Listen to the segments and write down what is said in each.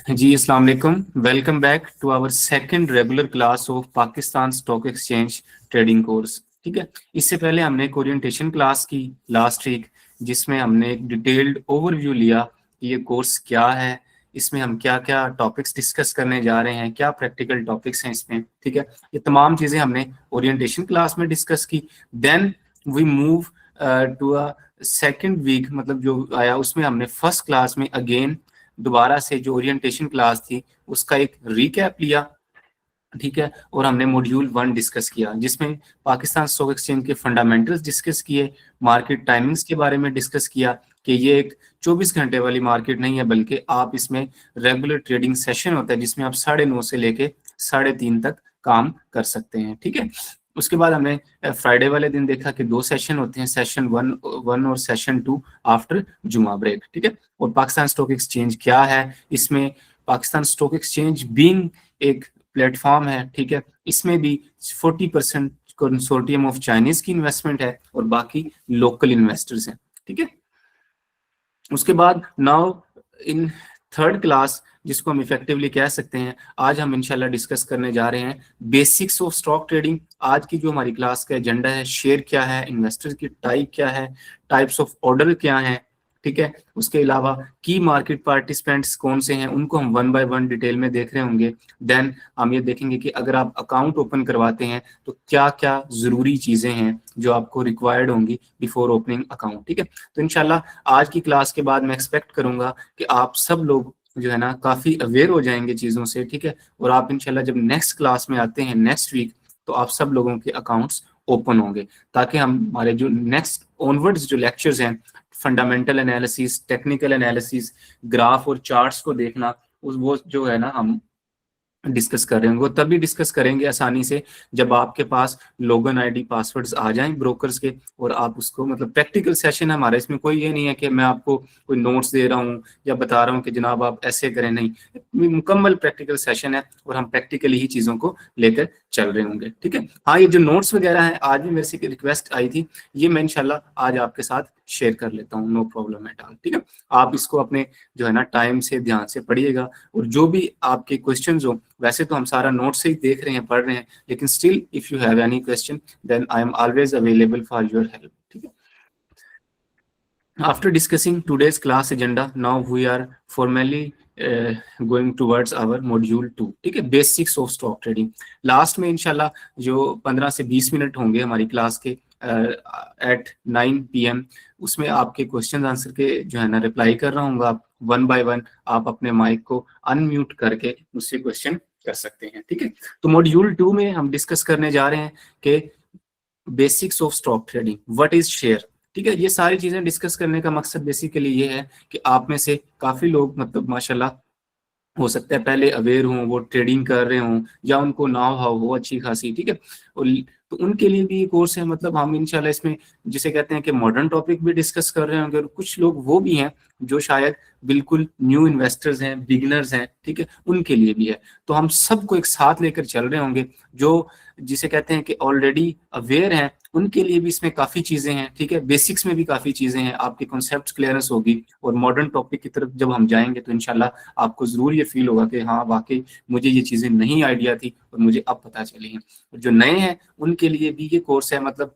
जी अस्सलाम वालेकुम। Welcome back to our second regular class of Pakistan stock exchange trading course. ठीक है, इससे पहले हमने एक ओरिएंटेशन क्लास की लास्ट वीक, जिसमें हमने एक डिटेल्ड ओवरव्यू लिया कि ये कोर्स क्या है, इसमें हम क्या क्या टॉपिक्स डिस्कस करने जा रहे हैं, क्या प्रैक्टिकल टॉपिक्स हैं इसमें। ठीक है, ये तमाम चीज़ें हमने ओरिएंटेशन क्लास में डिस्कस की। Then we move to a second week, मतलब जो आया उसमें हमने फर्स्ट क्लास में अगेन दोबारा से जो ओरिएंटेशन क्लास थी उसका एक रिकैप लिया। ठीक है, और हमने मॉड्यूल 1 डिस्कस किया, जिसमें पाकिस्तान स्टॉक एक्सचेंज के फंडामेंटल्स डिस्कस किए, मार्केट टाइमिंग्स के बारे में डिस्कस किया कि ये एक 24 घंटे वाली मार्केट नहीं है, बल्कि आप इसमें रेगुलर ट्रेडिंग सेशन होता है जिसमें आप 9:30 से लेके 3:30 तक काम कर सकते हैं। ठीक है, उसके बाद हमने फ्राइडे वाले दिन देखा कि 2 सेशन होते हैं, सेशन वन और सेशन 2 आफ्टर जुमा ब्रेक। ठीक है, और पाकिस्तान स्टॉक एक्सचेंज क्या है, इसमें पाकिस्तान स्टॉक एक्सचेंज बीइंग एक प्लेटफॉर्म है। ठीक है, इसमें भी 40% कंसोर्टियम ऑफ चाइनीज की इन्वेस्टमेंट है और बाकी लोकल इन्वेस्टर्स हैं। ठीक है, उसके बाद नाउ इन थर्ड क्लास, जिसको हम इफेक्टिवली कह सकते हैं, आज हम इंशाल्लाह डिस्कस करने जा रहे हैं बेसिक्स ऑफ स्टॉक ट्रेडिंग। आज की जो हमारी क्लास का एजेंडा है, शेयर क्या है, इन्वेस्टर की टाइप क्या है, टाइप्स ऑफ ऑर्डर क्या है। ठीक है, उसके अलावा की मार्केट पार्टिसिपेंट्स कौन से हैं, उनको हम 1 बाय 1 डिटेल में देख रहे होंगे। देन हम ये देखेंगे कि अगर आप अकाउंट ओपन करवाते हैं तो क्या क्या जरूरी चीजें हैं जो आपको रिक्वायर्ड होंगी बिफोर ओपनिंग अकाउंट। ठीक है, तो इंशाल्लाह आज की क्लास के बाद मैं एक्सपेक्ट करूंगा कि आप सब लोग जो है ना काफी अवेयर हो जाएंगे चीजों से। ठीक है, और आप इंशाल्लाह जब नेक्स्ट क्लास में आते हैं नेक्स्ट वीक, तो आप सब लोगों के अकाउंट्स ओपन होंगे, ताकि हम हमारे जो नेक्स्ट ऑनवर्ड्स जो लेक्चर्स हैं, fundamental analysis, technical analysis, graph और चार्ट्स को देखना, उस वो जो है ना हम डिस्कस कर रहे होंगे, वो तभी डिस्कस करेंगे आसानी से जब आपके पास लॉगिन आईडी पासवर्ड्स आ जाएं ब्रोकर्स के, और आप उसको, मतलब प्रैक्टिकल सेशन है हमारा, इसमें कोई ये नहीं है कि मैं आपको कोई नोट्स दे रहा हूँ या बता रहा हूँ कि जनाब आप ऐसे करें, नहीं, मुकम्मल प्रैक्टिकल सेशन है और हम प्रैक्टिकली ही चीज़ों को लेकर चल रहे होंगे। ठीक है, हाँ, ये जो नोट्स वगैरह है, आज भी मेरे से रिक्वेस्ट आई थी, ये मैं इंशाल्लाह आज आपके साथ शेयर कर लेता हूँ, नो प्रॉब्लम एट ऑल। ठीक है, आप इसको अपने जो है ना टाइम से ध्यान से पढ़िएगा, और जो भी आपके क्वेश्चंस हो, वैसे तो हम सारा नोट से ही देख रहे हैं, पढ़ रहे हैं, लेकिन still if you have any question then I am always available for your help. ठीक है, after discussing today's class agenda, now we are formally going towards our module 2। ठीक है, basics of stock trading. Last में इंशाल्लाह जो 15 से 20 minute होंगे हमारी क्लास के एट 9 PM, उसमें आपके क्वेश्चन आंसर के जो है ना रिप्लाई कर रहा हूँ। आप 1 बाय 1 आप अपने माइक को अनम्यूट करके मुझसे क्वेश्चन कर सकते हैं। ठीक है, तो मॉड्यूल 2 में हम डिस्कस करने जा रहे हैं कि basics of stock trading, what is share. ठीक है, ये सारी चीजें डिस्कस करने का मकसद बेसिकली ये है कि आप में से काफी लोग, मतलब माशाल्लाह हो सकता है पहले अवेयर हों, वो ट्रेडिंग कर रहे हों, या उनको नाव हाव हो अच्छी खासी। ठीक है, और तो उनके लिए भी ये कोर्स है। मतलब हम इंशाल्लाह इसमें जिसे कहते हैं कि मॉडर्न टॉपिक भी डिस्कस कर रहे होंगे, और कुछ लोग वो भी हैं जो शायद बिल्कुल न्यू इन्वेस्टर्स हैं, बिगिनर्स हैं। ठीक है, उनके लिए भी है। तो हम सबको एक साथ लेकर चल रहे होंगे। जो जिसे कहते हैं कि ऑलरेडी अवेयर हैं, उनके लिए भी इसमें काफ़ी चीज़ें हैं। ठीक है, बेसिक्स में भी काफ़ी चीज़ें हैं, आपके कॉन्सेप्ट क्लियरेंस होगी, और मॉडर्न टॉपिक की तरफ जब हम जाएंगे तो इंशाल्लाह आपको ज़रूर ये फील होगा कि हाँ वाकई मुझे ये चीज़ें नहीं आइडिया थी और मुझे अब पता चली हैं। और जो नए हैं उनके लिए भी ये कोर्स है, मतलब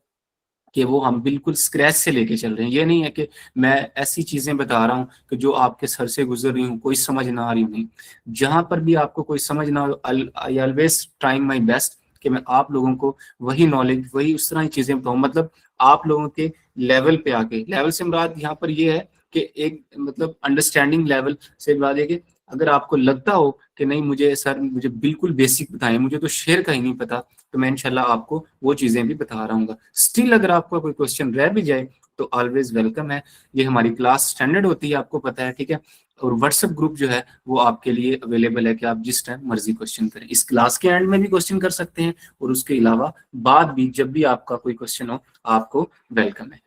कि वो हम बिल्कुल स्क्रैच से लेके चल रहे हैं। ये नहीं है कि मैं ऐसी चीज़ें बता रहा हूँ कि जो आपके सर से गुजर रही हूँ, कोई समझ ना आ रही हूँ, नहीं। जहाँ पर भी आपको कोई समझ ना हो, I always trying my best कि मैं आप लोगों को वही नॉलेज, वही उस तरह की चीज़ें बताऊँ, मतलब आप लोगों के लेवल पे आके। लेवल से मुराद यहाँ पर ये है कि एक मतलब अंडरस्टैंडिंग लेवल से मुराद है कि अगर आपको लगता हो कि नहीं मुझे सर मुझे बिल्कुल बेसिक बताएं, मुझे तो शेयर का ही नहीं पता, तो मैं इंशाल्लाह आपको वो चीज़ें भी बता रहा हूँ। स्टिल अगर आपका कोई क्वेश्चन रह भी जाए तो ऑलवेज वेलकम है। ये हमारी क्लास स्टैंडर्ड होती है, आपको पता है। ठीक है, और व्हाट्सएप ग्रुप जो है वो आपके लिए अवेलेबल है कि आप जिस टाइम मर्जी क्वेश्चन करें। इस क्लास के एंड में भी क्वेश्चन कर सकते हैं, और उसके अलावा बाद भी जब भी आपका कोई क्वेश्चन हो, आपको वेलकम है।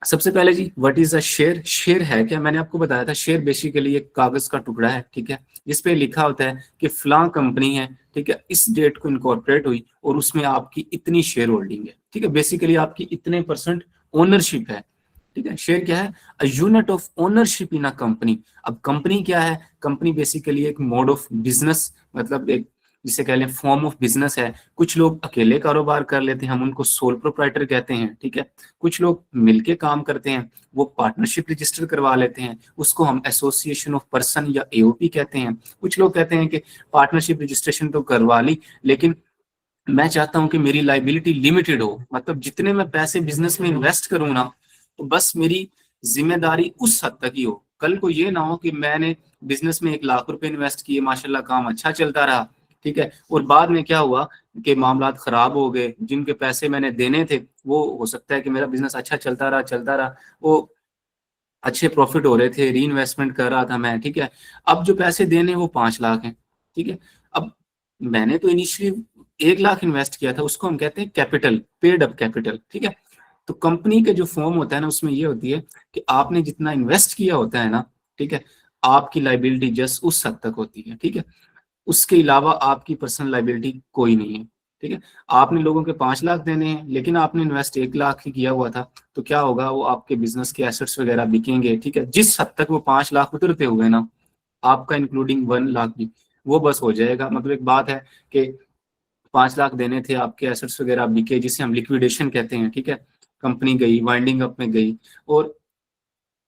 सबसे पहले जी, what is a share. Share है क्या, मैंने आपको बताया था, शेयर बेसिकली एक कागज का टुकड़ा है। ठीक है, जिस पे लिखा होता है कि फलां कंपनी है, ठीक है, इस डेट को इनकॉर्पोरेट हुई और उसमें आपकी इतनी शेयर होल्डिंग है। ठीक है, बेसिकली आपकी इतने % ओनरशिप है। ठीक है। शेयर क्या है? A unit of ownership in a company. अब कंपनी क्या है? कंपनी बेसिकली एक मोड ऑफ बिजनेस, मतलब एक जिसे कह लें फॉर्म ऑफ बिजनेस है। कुछ लोग अकेले कारोबार कर लेते हैं, हम उनको सोल प्रोप्राइटर कहते हैं, ठीक है। कुछ लोग मिलके काम करते हैं, वो पार्टनरशिप रजिस्टर करवा लेते हैं, उसको हम एसोसिएशन ऑफ पर्सन या एओपी कहते हैं। कुछ लोग कहते हैं कि पार्टनरशिप रजिस्ट्रेशन तो करवा ली, लेकिन मैं चाहता हूं कि मेरी लाइबिलिटी लिमिटेड हो, मतलब जितने मैं पैसे बिजनेस में इन्वेस्ट करूं ना, तो बस मेरी जिम्मेदारी उस हद तक ही हो। कल को ये ना हो कि मैंने बिजनेस में 1 लाख रुपए इन्वेस्ट किए, माशाल्लाह काम अच्छा चलता रहा, ठीक है, और बाद में क्या हुआ कि मामलात खराब हो गए, जिनके पैसे मैंने देने थे वो हो सकता है कि मेरा बिजनेस अच्छा चलता रहा, वो अच्छे प्रॉफिट हो रहे थे, री इन्वेस्टमेंट कर रहा था मैं, ठीक है। अब जो पैसे देने वो 5 लाख हैं, ठीक है। अब मैंने तो इनिशियली 1 लाख इन्वेस्ट किया था, उसको हम कहते हैं कैपिटल, पेड अप कैपिटल, ठीक है। तो कंपनी का जो फॉर्म होता है ना, उसमें ये होती है कि आपने जितना इन्वेस्ट किया होता है ना, ठीक है, आपकी लाइबिलिटी जस्ट उस हद तक होती है, ठीक है। उसके अलावा आपकी पर्सनल लाइबिलिटी कोई नहीं है, ठीक है। आपने लोगों के 5 लाख देने हैं, लेकिन आपने इन्वेस्ट 1 लाख ही किया हुआ था, तो क्या होगा, वो आपके बिजनेस के एसेट्स वगैरह बिकेंगे, ठीक है। जिस हद तक वो 5 लाख उतरते हुए ना, आपका इंक्लूडिंग 1 लाख भी, वो बस हो जाएगा। मतलब एक बात है कि 5 लाख देने थे, आपके एसेट्स वगैरह बिके, जिसे हम लिक्विडेशन कहते हैं, ठीक है। कंपनी गई, वाइंडिंग अप में गई, और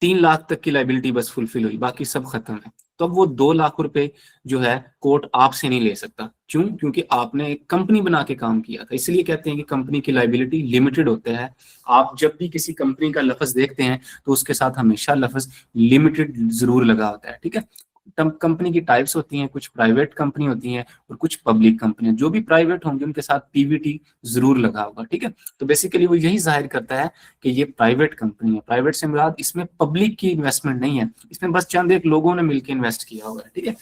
3 लाख तक की लाइबिलिटी बस फुलफिल हुई, बाकी सब खत्म है। तो अब वो 2 लाख रुपए जो है कोर्ट आपसे नहीं ले सकता। क्यों? क्योंकि आपने एक कंपनी बना के काम किया था। इसलिए कहते हैं कि कंपनी की लाइबिलिटी लिमिटेड होते हैं। आप जब भी किसी कंपनी का लफ्ज देखते हैं तो उसके साथ हमेशा लफ्ज लिमिटेड जरूर लगा होता है, ठीक है। कंपनी की टाइप्स होती हैं, कुछ प्राइवेट कंपनी होती हैं और कुछ पब्लिक कंपनी। जो भी प्राइवेट होंगे उनके साथ पीवीटी जरूर लगा होगा, ठीक है। तो बेसिकली वो यही जाहिर करता है कि ये प्राइवेट कंपनी है। प्राइवेट से मुराद इसमें पब्लिक की इन्वेस्टमेंट नहीं है, इसमें बस चंद एक लोगों ने मिलकर इन्वेस्ट किया हुआ है, ठीक है।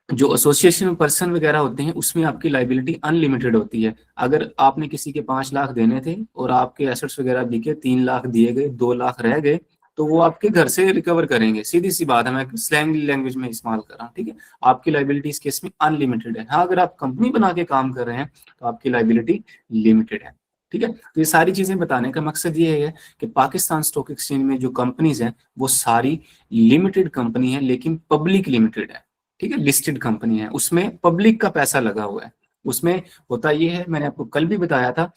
जो एसोसिएशन पर्सन वगैरह होते हैं उसमें आपकी लाइबिलिटी अनलिमिटेड होती है। अगर आपने किसी के 5 लाख देने थे और आपके एसेट्स वगैरह बिके, 3 लाख दिए गए, 2 लाख रह गए, तो वो आपके घर से रिकवर करेंगे। सीधी सी बात है, मैं स्लैंग लैंग्वेज में इस्तेमाल कर रहा हूँ, ठीक है। आपकी लाइबिलिटी इस केस में अनलिमिटेड है। हाँ, अगर आप कंपनी बना के काम कर रहे हैं तो आपकी लाइबिलिटी लिमिटेड है, ठीक है। तो ये सारी चीजें बताने का मकसद ये है कि पाकिस्तान स्टॉक एक्सचेंज में जो कंपनीज हैं वो सारी लिमिटेड कंपनी है, लेकिन पब्लिक लिमिटेड है, ठीक है। लिस्टेड कंपनी है, उसमें पब्लिक का पैसा लगा हुआ है। उसमें होता ये है, मैंने आपको कल भी बताया था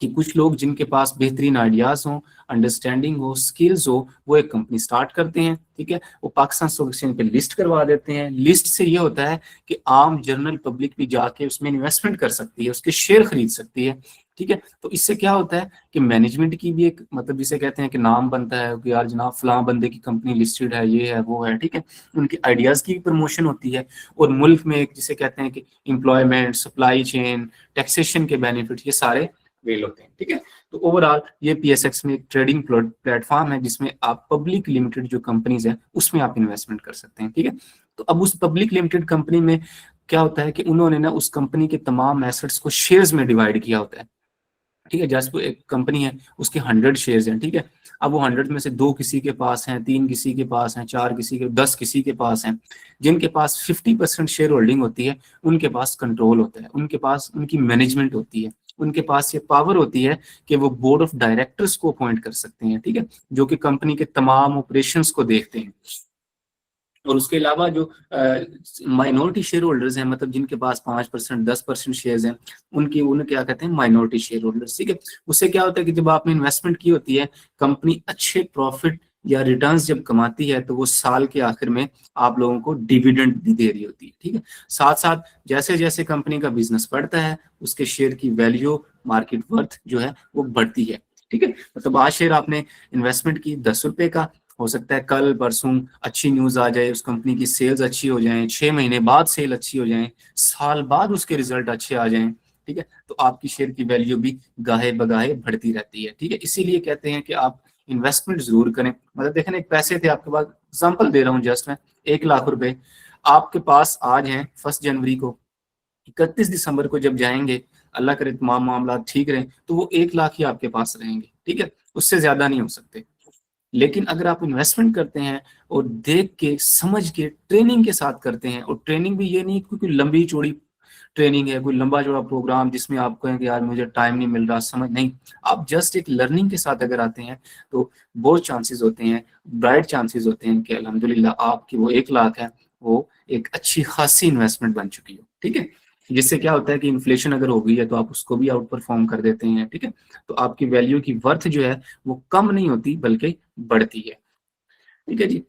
कि कुछ लोग जिनके पास बेहतरीन आइडियाज हो, अंडरस्टैंडिंग हो, स्किल्स हो, वो एक कंपनी स्टार्ट करते हैं, ठीक है। वो पाकिस्तान स्टॉक एक्सचेंज पे लिस्ट करवा देते हैं। लिस्ट से ये होता है कि आम जनरल पब्लिक भी जाके उसमें इन्वेस्टमेंट कर सकती है, उसके शेयर खरीद सकती है, ठीक है। तो इससे क्या होता है कि मैनेजमेंट की भी एक, मतलब जिसे कहते हैं कि नाम बनता है कि यार जनाब फलां बंदे की कंपनी लिस्टेड है, ये है वो है, ठीक है। उनके आइडियाज की प्रमोशन होती है, और मुल्क में एक जिसे कहते हैं कि एम्प्लॉयमेंट, सप्लाई चेन, टैक्सेशन के बेनिफिट, ये सारे वेल होते हैं, ठीक है। तो ओवरऑल ये पीएसएक्स में एक ट्रेडिंग प्लेटफॉर्म है जिसमें आप पब्लिक लिमिटेड जो कंपनीज है उसमें आप इन्वेस्टमेंट कर सकते हैं, ठीक है। तो अब उस पब्लिक लिमिटेड कंपनी में क्या होता है कि उन्होंने ना उस कंपनी के तमाम एसेट्स को शेयर्स में डिवाइड किया होता है, ठीक है। जैसे एक कंपनी है, उसके 100 शेयर्स हैं, ठीक है। अब वो 100 में से 2 किसी के पास हैं, 3 किसी के पास हैं, 4 किसी के, 10 किसी के पास हैं। जिनके पास 50% शेयर होल्डिंग होती है उनके पास कंट्रोल होता है, उनके पास उनकी मैनेजमेंट होती है, उनके पास ये पावर होती है कि वो बोर्ड ऑफ डायरेक्टर्स को अपॉइंट कर सकते हैं, ठीक है, जो कि कंपनी के तमाम ऑपरेशंस को देखते हैं। और उसके अलावा जो माइनॉरिटी शेयर होल्डर्स हैं, मतलब जिनके पास 5%, 10% शेयर हैं, उनकी उन्हें क्या कहते हैं, माइनॉरिटी शेयर होल्डर्स, ठीक है। उससे क्या होता है कि जब आपने इन्वेस्टमेंट की होती है, कंपनी अच्छे प्रॉफिट या रिटर्न्स जब कमाती है तो वो साल के आखिर में आप लोगों को डिविडेंड भी दे रही होती है, ठीक है। साथ साथ जैसे जैसे कंपनी का बिजनेस बढ़ता है उसके शेयर की वैल्यू, मार्केट वर्थ जो है वो बढ़ती है, ठीक है। मतलब आज शेयर आपने इन्वेस्टमेंट की 10 रुपए का, हो सकता है कल परसों अच्छी न्यूज आ जाए, उस कंपनी की सेल्स अच्छी हो जाए, 6 महीने बाद सेल अच्छी हो जाए, साल बाद उसके रिजल्ट अच्छे आ जाएं, ठीक है, तो आपकी शेयर की वैल्यू भी गाहे बगाहे बढ़ती रहती है, ठीक है। इसीलिए कहते हैं कि आप इन्वेस्टमेंट जरूर करें। मतलब देखें, एक पैसे थे आपके पास, एग्जाम्पल दे रहा हूँ जस्ट मैं, 1 लाख रुपए आपके पास आज हैं 1 जनवरी को, 31 दिसंबर को जब जाएंगे, अल्लाह करे तमाम मामला ठीक रहे, तो वो 1 लाख ही आपके पास रहेंगे, ठीक है, उससे ज्यादा नहीं हो सकते। लेकिन अगर आप इन्वेस्टमेंट करते हैं और देख के समझ के ट्रेनिंग के साथ करते हैं, और ट्रेनिंग भी ये नहीं क्योंकि लंबी चौड़ी ट्रेनिंग है, कोई लंबा चौड़ा प्रोग्राम जिसमें आप कहें कि यार मुझे टाइम नहीं मिल रहा, समझ नहीं, आप जस्ट एक लर्निंग के साथ अगर आते हैं तो बहुत चांसेस होते हैं, ब्राइट चांसेस होते हैं कि अल्हम्दुलिल्लाह आपकी वो 1 लाख है वो एक अच्छी खासी इन्वेस्टमेंट बन चुकी हो। ठीक है, जिससे क्या होता है कि इन्फ्लेशन अगर हो गई है तो आप उसको भी आउट परफॉर्म कर देते हैं। ठीक है, तो आपकी वैल्यू की वर्थ जो है वो कम नहीं होती बल्कि बढ़ती है। ठीक है जी,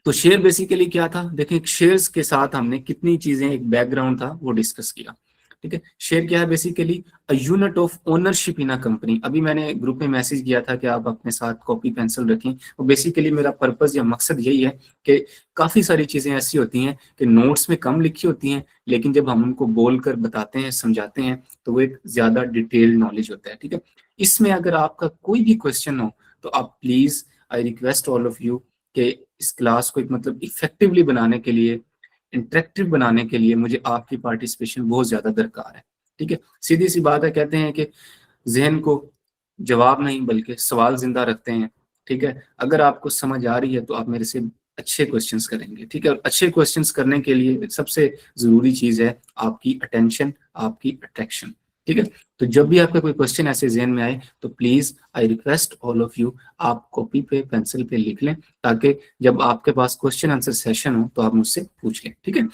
तो शेयर बेसिकली क्या था, देखिए शेयर्स के साथ हमने कितनी चीजें, एक बैकग्राउंड था वो डिस्कस किया। ठीक है, शेयर क्या है basically, a unit of ownership in a company. अभी मैंने ग्रुप में मैसेज किया था कि आप अपने साथ कॉपी पेंसिल रखें, और बेसिकली मेरा पर्पस या मकसद यही है कि काफी सारी चीजें ऐसी होती हैं कि नोट्स में कम लिखी होती हैं, लेकिन जब हम उनको बोलकर बताते हैं, समझाते हैं, तो वो एक ज्यादा डिटेल्ड नॉलेज होता है। ठीक है, इसमें अगर आपका कोई भी क्वेश्चन हो तो आप please, I request all of you कि इस क्लास को एक मतलब इफेक्टिवली बनाने के लिए, इंटरेक्टिव बनाने के लिए मुझे आपकी पार्टिसिपेशन बहुत ज्यादा दरकार है। ठीक है, सीधी सी बात है, कहते हैं कि जहन को जवाब नहीं बल्कि सवाल जिंदा रखते हैं। ठीक है, अगर आपको समझ आ रही है तो आप मेरे से अच्छे क्वेश्चंस करेंगे। ठीक है, और अच्छे क्वेश्चंस करने के लिए सबसे जरूरी चीज है आपकी अटेंशन, आपकी अट्रैक्शन। ठीक है, तो जब भी आपका कोई क्वेश्चन ऐसे जहन में आए तो please I request all of you, आप कॉपी पे पेंसिल पे लिख लें, ताकि जब आपके पास क्वेश्चन आंसर सेशन हो तो आप मुझसे पूछ लें। ठीक है,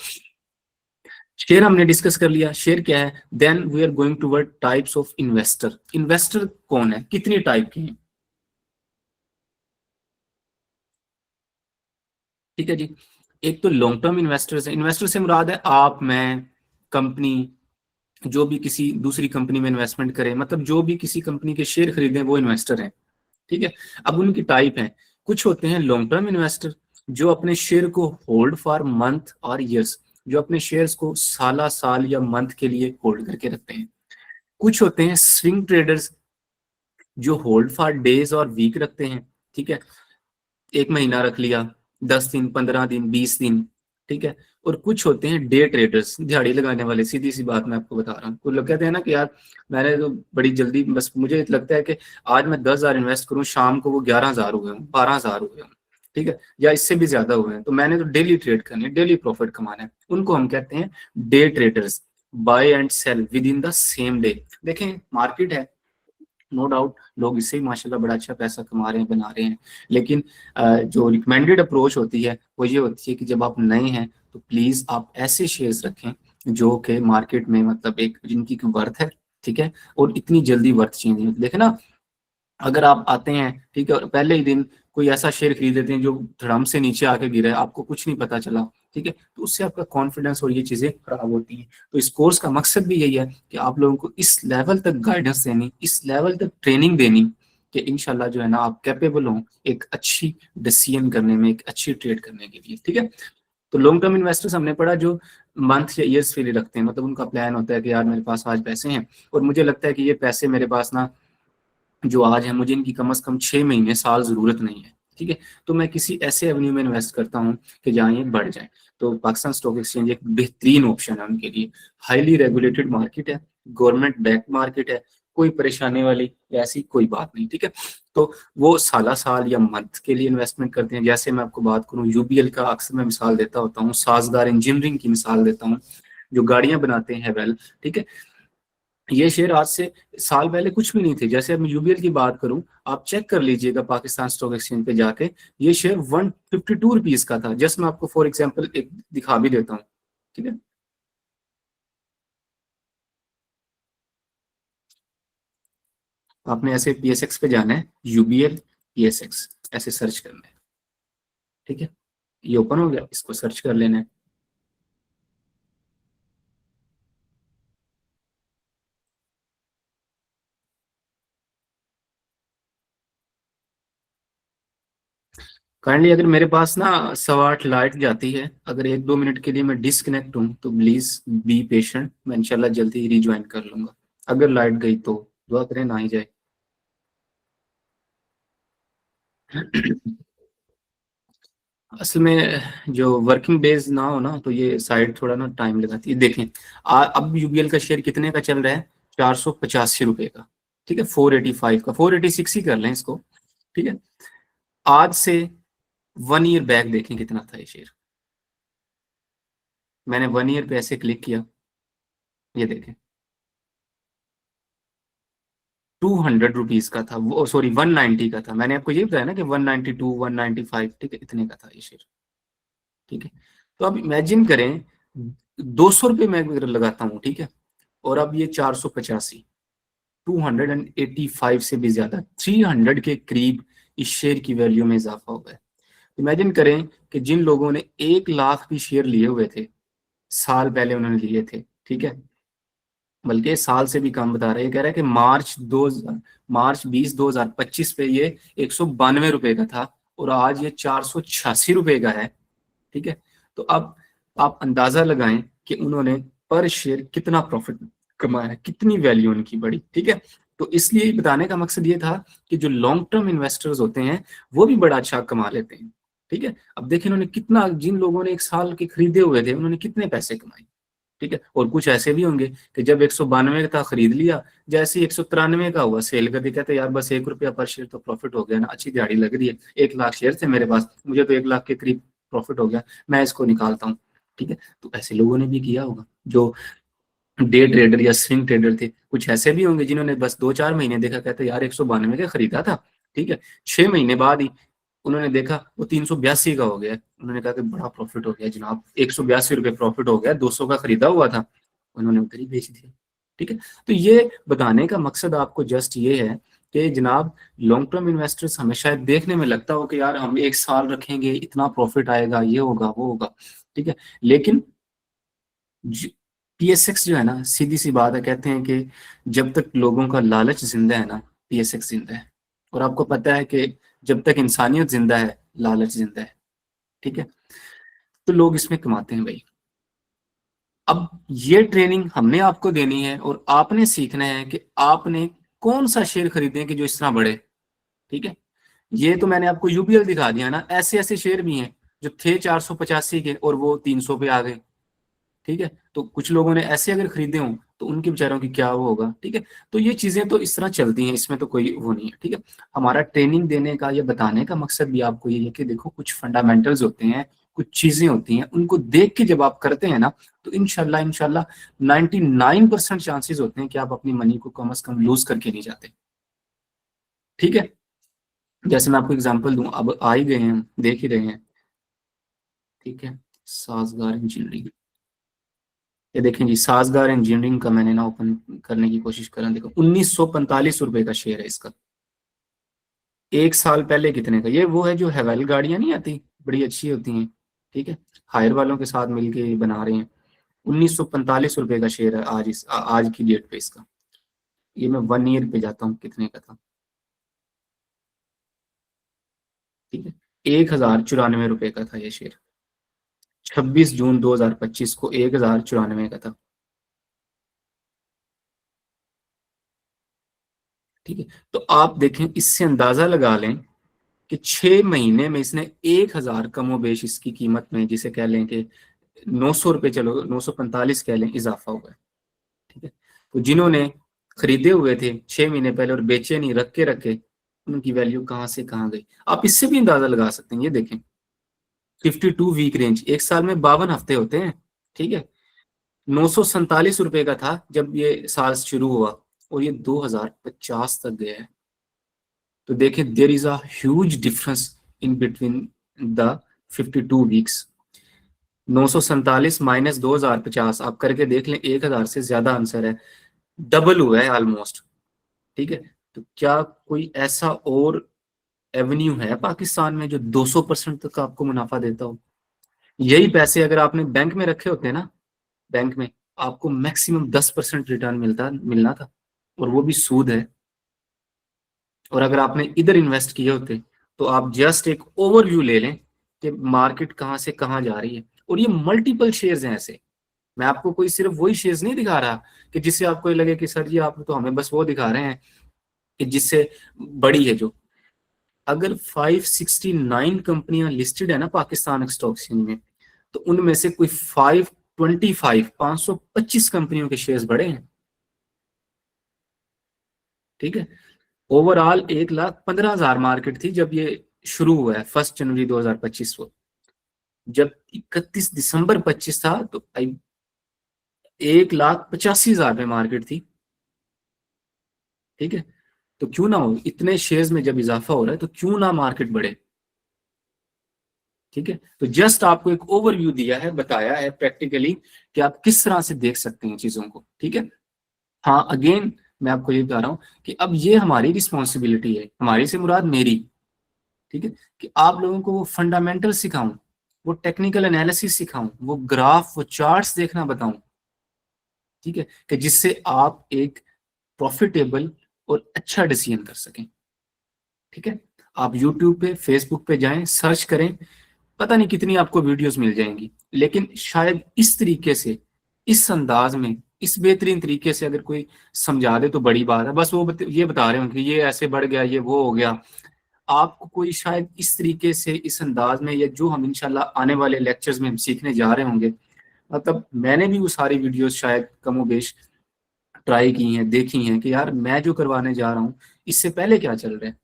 शेयर हमने डिस्कस कर लिया, शेयर क्या है। Then we are going toward types of investor. Investor कौन है, कितनी टाइप के हैं। ठीक है जी, एक तो लॉन्ग टर्म इन्वेस्टर्स है। इन्वेस्टर से मुराद है आप, मैं, कंपनी, जो भी किसी दूसरी कंपनी में इन्वेस्टमेंट करे, मतलब जो भी किसी कंपनी के शेयर खरीदे वो इन्वेस्टर हैं। ठीक है, अब उनकी टाइप है, कुछ होते हैं लॉन्ग टर्म इन्वेस्टर जो अपने शेयर को होल्ड फॉर मंथ और ईयर्स, जो अपने शेयर्स को साला साल या मंथ के लिए होल्ड करके रखते हैं। कुछ होते हैं स्विंग ट्रेडर्स जो होल्ड फॉर डेज और वीक रखते हैं। ठीक है, 1 महीना रख लिया, 10 दिन, 15 दिन, 20 दिन। ठीक है, और कुछ होते हैं डे ट्रेडर्स, दिहाड़ी लगाने वाले। सीधी सी बात मैं आपको बता रहा हूँ, कुछ लोग कहते हैं ना कि यार मैंने तो बड़ी जल्दी, बस मुझे लगता है कि आज मैं 10,000 इन्वेस्ट करूँ, शाम को वो 11,000 हुए हों, 12,000 हुए हों। ठीक है, या इससे भी ज्यादा हुए हैं, तो मैंने तो डेली ट्रेड करनी है, डेली प्रॉफिट कमाना है। उनको हम कहते हैं day traders, buy and sell within the same day. देखें मार्केट है, नो डाउट लोग इससे ही माशाल्लाह बड़ा अच्छा पैसा कमा रहे हैं, बना रहे हैं, लेकिन जो रिकमेंडेड अप्रोच होती है वो ये होती है कि जब आप नए हैं तो प्लीज आप ऐसे शेयर्स रखें जो कि मार्केट में मतलब एक जिनकी वर्थ है। ठीक है, और इतनी जल्दी वर्थ चेंज नहीं होती। देखे ना, अगर आप आते हैं, ठीक है, और पहले ही दिन कोई ऐसा शेयर खरीद लेते हैं जो धड़म से नीचे आके गिरा है, आपको कुछ नहीं पता चला। ठीक है, तो उससे आपका कॉन्फिडेंस और ये चीजें खराब होती हैं। तो इस कोर्स का मकसद भी यही है कि आप लोगों को इस लेवल तक गाइडेंस देनी, इस लेवल तक ट्रेनिंग देनी कि इंशाल्लाह जो है ना आप कैपेबल हो एक अच्छी डिसीजन करने में, एक अच्छी ट्रेड करने के लिए। ठीक है, तो लॉन्ग टर्म इन्वेस्टर्स हमने पढ़ा जो मंथ या ईयर्स के लिए रखते हैं, मतलब उनका प्लान होता है कि यार मेरे पास आज पैसे हैं और मुझे लगता है कि ये पैसे मेरे पास ना जो आज है मुझे इनकी कम से कम 6 महीने साल जरूरत नहीं है। ठीक है, तो मैं किसी ऐसे एवेन्यू में इन्वेस्ट करता हूँ कि जहाँ ये बढ़ जाए। तो पाकिस्तान स्टॉक एक्सचेंज एक बेहतरीन ऑप्शन है उनके लिए। हाईली रेगुलेटेड मार्केट है, गवर्नमेंट बैक मार्केट है, कोई परेशानी वाली ऐसी कोई बात नहीं। ठीक है, तो वो साला साल या मंथ के लिए इन्वेस्टमेंट करते हैं। जैसे मैं आपको बात करूँ यूबीएल का, अक्सर मैं मिसाल देता होता हूँ, साजगार इंजीनियरिंग की मिसाल देता हूँ, जो गाड़ियां बनाते हैं वेल। ठीक है, ये शेयर आज से साल पहले कुछ भी नहीं थे। जैसे अब मैं यूबीएल की बात करूं, आप चेक कर लीजिएगा पाकिस्तान स्टॉक एक्सचेंज पे जाके, ये शेयर 152 रुपीज का था। जस्ट मैं आपको फॉर एग्जांपल एक दिखा भी देता हूँ। ठीक है, आपने ऐसे पीएसएक्स पे जाना है, यूबीएल पीएसएक्स ऐसे सर्च करना है। ठीक है, ये ओपन हो गया, इसको सर्च कर लेना है। काइंडली, अगर मेरे पास ना 8:15 लाइट जाती है, अगर 1-2 मिनट के लिए मैं डिस्कनेक्ट हूँ तो प्लीज बी पेशेंट, मैं इंशाल्लाह जल्दी ही रिज्वाइन कर लूंगा। अगर लाइट गई तो दुआ करें ना ही जाए। असल में जो वर्किंग डेज ना हो ना तो ये साइड थोड़ा ना टाइम लगाती है। देखें अब यूबीएल का शेयर कितने का चल रहा है, 485 रुपए का। ठीक है, 485 का, 486 ही कर लें इसको। ठीक है, आज से 1 ईयर बैक देखें कितना था ये शेयर। मैंने 1 ईयर पे ऐसे क्लिक किया, ये देखें 200 रुपीज का था वो, सॉरी 190 का था। मैंने आपको ये बताया ना कि 192 195, ठीक है, इतने का था ये शेयर। ठीक है, तो अब इमेजिन करें 200 रुपये मैं अगर लगाता हूँ, ठीक है, और अब ये 485, 285 से भी ज्यादा, 300 के करीब इस शेयर की वैल्यू में इजाफा हुआ है। इमेजिन करें कि जिन लोगों ने 1 लाख भी शेयर लिए हुए थे, साल पहले उन्होंने लिए थे, ठीक है, बल्कि साल से भी कम बता रहा है, ये कह रहा है कि मार्च 20 2025 पे ये 192 रुपए का था और आज ये 486 रुपए का है। ठीक है, तो अब आप अंदाजा लगाएं कि उन्होंने पर शेयर कितना प्रॉफिट कमाया है, कितनी वैल्यू उनकी बढ़ी। ठीक है, तो इसलिए बताने का मकसद ये था कि जो लॉन्ग टर्म इन्वेस्टर्स होते हैं वो भी बड़ा अच्छा कमा लेते हैं। ठीक है, अब देखिए इन्होंने कितना, जिन लोगों ने 1 साल के खरीदे हुए थे उन्होंने कितने पैसे कमाए। ठीक है, और कुछ ऐसे भी होंगे कि जब 192 का खरीद लिया, जैसे ही 193 का हुआ सेल कर दिया, कहते यार बस 1 रुपया पर शेयर तो प्रॉफिट हो गया ना, अच्छी दिहाड़ी लग रही है, 1 लाख शेयर थे मेरे पास, मुझे तो 1 लाख के करीब प्रॉफिट हो गया, मैं इसको निकालता हूँ। ठीक है, तो ऐसे लोगों ने भी किया होगा जो डे ट्रेडर या स्विंग ट्रेडर थे। कुछ ऐसे भी होंगे जिन्होंने बस 2 4 महीने देखा, कहते यार 192 का खरीदा था, ठीक है, 6 महीने बाद ही उन्होंने देखा वो 382 का हो गया, उन्होंने कहा कि बड़ा प्रॉफिट हो गया जनाब, 182 रुपये प्रॉफिट हो गया, 200 का खरीदा हुआ था, उन्होंने उधर ही बेच दिया। ठीक है, तो ये बताने का मकसद आपको जस्ट ये है कि जनाब लॉन्ग टर्म इन्वेस्टर्स हमें शायद देखने में लगता हो कि यार हम 1 साल रखेंगे इतना प्रॉफिट आएगा, ये होगा वो होगा, ठीक है, लेकिन पीएसएक्स जो है ना, सीधी सी बात है, कहते हैं कि जब तक लोगों का लालच जिंदा है ना, पीएसएक्स जिंदा है। और आपको पता है कि जब तक इंसानियत जिंदा है लालच जिंदा है। ठीक है, तो लोग इसमें कमाते हैं भाई। अब ये ट्रेनिंग हमने आपको देनी है और आपने सीखना है कि आपने कौन सा शेयर खरीदे कि जो इस तरह बढ़े। ठीक है, ये तो मैंने आपको यूबीएल दिखा दिया ना, ऐसे ऐसे शेयर भी हैं जो थे 485 के और वो 300 पे आ गए। ठीक है, तो कुछ लोगों ने ऐसे अगर खरीदे हों तो उनके बेचारों की क्या वो होगा। ठीक है, तो ये चीजें तो इस तरह चलती हैं, इसमें तो कोई वो नहीं है। ठीक है, हमारा ट्रेनिंग देने का या बताने का मकसद भी आपको ये है कि देखो कुछ फंडामेंटल्स होते हैं, कुछ चीजें होती हैं, उनको देख के जब आप करते हैं ना, तो इनशाला इनशाला 99% चांसेस होते हैं कि आप अपनी मनी को कम से कम लूज करके नहीं जाते। ठीक है, जैसे मैं आपको एग्जांपल दूं, अब आ ही गए हैं, देख ही रहे हैं। ठीक है, साजगार इंजीनियरिंग, ये देखें जी, साजगार इंजीनियरिंग का मैंने ना ओपन करने की कोशिश करा, देखो 1945 रुपए का शेयर है इसका। 1 साल पहले कितने का, ये वो है जो हवाई गाड़ियां नहीं आती, बड़ी अच्छी होती हैं, ठीक है, हायर वालों के साथ मिलके बना रहे हैं। 1945 रुपए का शेयर है आज, आज की डेट पे इसका। ये मैं 1 ईयर पे जाता हूँ कितने का था। ठीक है, 1094 रुपए का था ये शेयर, 26 जून 2025 को 1094 का था। ठीक है, तो आप देखें, इससे अंदाजा लगा लें कि 6 महीने में इसने 1,000 कमोबेश इसकी कीमत में, जिसे कह लें कि 900 रुपये, चलो 945 कह लें, इजाफा हुआ है। ठीक है, तो जिन्होंने खरीदे हुए थे 6 महीने पहले और बेचे नहीं, रख के रखे, उनकी वैल्यू कहां से कहां गई, आप इससे भी अंदाजा लगा सकते हैं। ये देखें 52 वीक रेंज, 1 साल में 52 हफ्ते होते हैं। ठीक है, 947 रुपए का था जब ये साल शुरू हुआ और ये 2050 तक गया है। तो देखें there is a huge difference in between the 52 weeks. 947 minus 2050 आप करके देख लें, 1,000 से ज्यादा आंसर है, डबल हुआ है ऑलमोस्ट। ठीक है, तो क्या कोई ऐसा और एवेन्यू है पाकिस्तान में जो 200% तक आपको मुनाफा देता हो? यही पैसे अगर आपने बैंक में रखे होते हैं ना, बैंक में आपको मैक्सिमम 10% रिटर्न मिलना था, और वो भी सूद है। और अगर आपने इधर इन्वेस्ट किए होते तो आप जस्ट एक ओवरव्यू ले लें कि मार्केट कहाँ से कहाँ जा रही है। और ये मल्टीपल शेयर्स हैं ऐसे, मैं आपको कोई सिर्फ वही शेयर्स नहीं दिखा रहा कि जिससे आपको ये लगे कि सर जी आप तो हमें बस वो दिखा रहे हैं कि जिससे बड़ी है जो। अगर 569 कंपनियां लिस्टेड है ना पाकिस्तान स्टॉक एक्सचेंज में, तो उनमें से कोई 525 कंपनियों के शेयर्स बड़े हैं। ठीक है, ओवरऑल 1,15,000 मार्केट थी जब ये शुरू हुआ है 1 जनवरी 2025 को। जब 31 दिसंबर 25 था तो 1,85,000 में मार्केट थी, ठीक है। तो क्यों ना हो, इतने शेयर्स में जब इजाफा हो रहा है तो क्यों ना मार्केट बढ़े, ठीक है। तो जस्ट आपको एक ओवरव्यू दिया है, बताया है प्रैक्टिकली कि आप किस तरह से देख सकते हैं चीजों को, ठीक है। हाँ, अगेन मैं आपको ये बता रहा हूँ कि अब ये हमारी रिस्पॉन्सिबिलिटी है, हमारी से मुराद मेरी, ठीक है, कि आप लोगों को वो फंडामेंटल सिखाऊं, वो टेक्निकल एनालिसिस सिखाऊं, वो ग्राफ, वो चार्ट्स देखना बताऊं, ठीक है, कि जिससे आप एक प्रॉफिटेबल और अच्छा डिसीजन कर सकें, ठीक है। आप यूट्यूब पे, फेसबुक पे जाएं, सर्च करें, पता नहीं कितनी आपको वीडियोस मिल जाएंगी, लेकिन शायद इस तरीके से, इस अंदाज में, इस बेहतरीन तरीके से अगर कोई समझा दे तो बड़ी बात है। बस वो ये बता रहे हो कि ये ऐसे बढ़ गया, ये वो हो गया, आपको कोई शायद इस तरीके से, इस अंदाज में, या जो हम इंशाल्लाह आने वाले लेक्चर्स में हम सीखने जा रहे होंगे, मतलब मैंने भी वो सारी वीडियोस शायद कमोबेश ट्राई की हैं, देखी हैं कि यार मैं जो करवाने जा रहा हूँ इससे पहले क्या चल रहा है,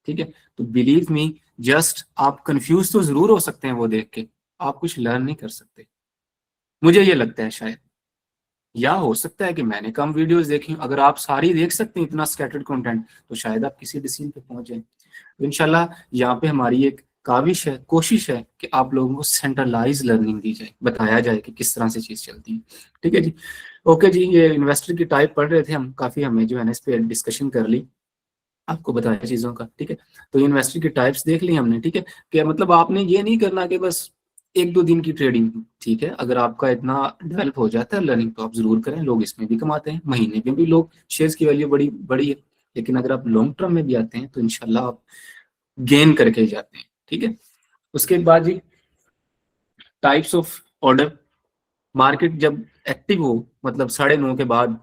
ठीक है। तो बिलीव मी, जस्ट आप कंफ्यूज तो जरूर हो सकते हैं वो देख के, आप कुछ लर्न नहीं कर सकते, मुझे ये लगता है शायद। या हो सकता है कि मैंने कम वीडियोस देखी, अगर आप सारी देख सकते हैं इतना स्कैटर्ड कंटेंट, तो शायद आप किसी डिसीजन पे पहुंच जाए। तो इंशाल्लाह यहाँ पे हमारी एक काविश है, कोशिश है कि आप लोगों को सेंट्रलाइज लर्निंग दी जाए, बताया जाए कि किस तरह से चीज चलती है, ठीक है जी। ओके जी, ये इन्वेस्टर की टाइप पढ़ रहे थे हम, काफी हमें जो है ना इस पे डिस्कशन कर ली, आपको बताया चीजों का, ठीक है। तो इन्वेस्टर की टाइप्स देख ली हमने, ठीक है। कि मतलब आपने ये नहीं करना कि बस 1-2 दिन की ट्रेडिंग, ठीक है। अगर आपका इतना डेवलप हो जाता है लर्निंग तो आप जरूर करें, लोग इसमें भी कमाते हैं, महीने में भी लोग, शेयर्स की वैल्यू बड़ी बड़ी है, लेकिन अगर आप लॉन्ग टर्म में भी आते हैं तो इनशाला आप गेन करके ही जाते हैं, ठीक है। उसके बाद जी, टाइप्स ऑफ ऑर्डर। मार्केट जब एक्टिव हो, मतलब 9:30 के बाद,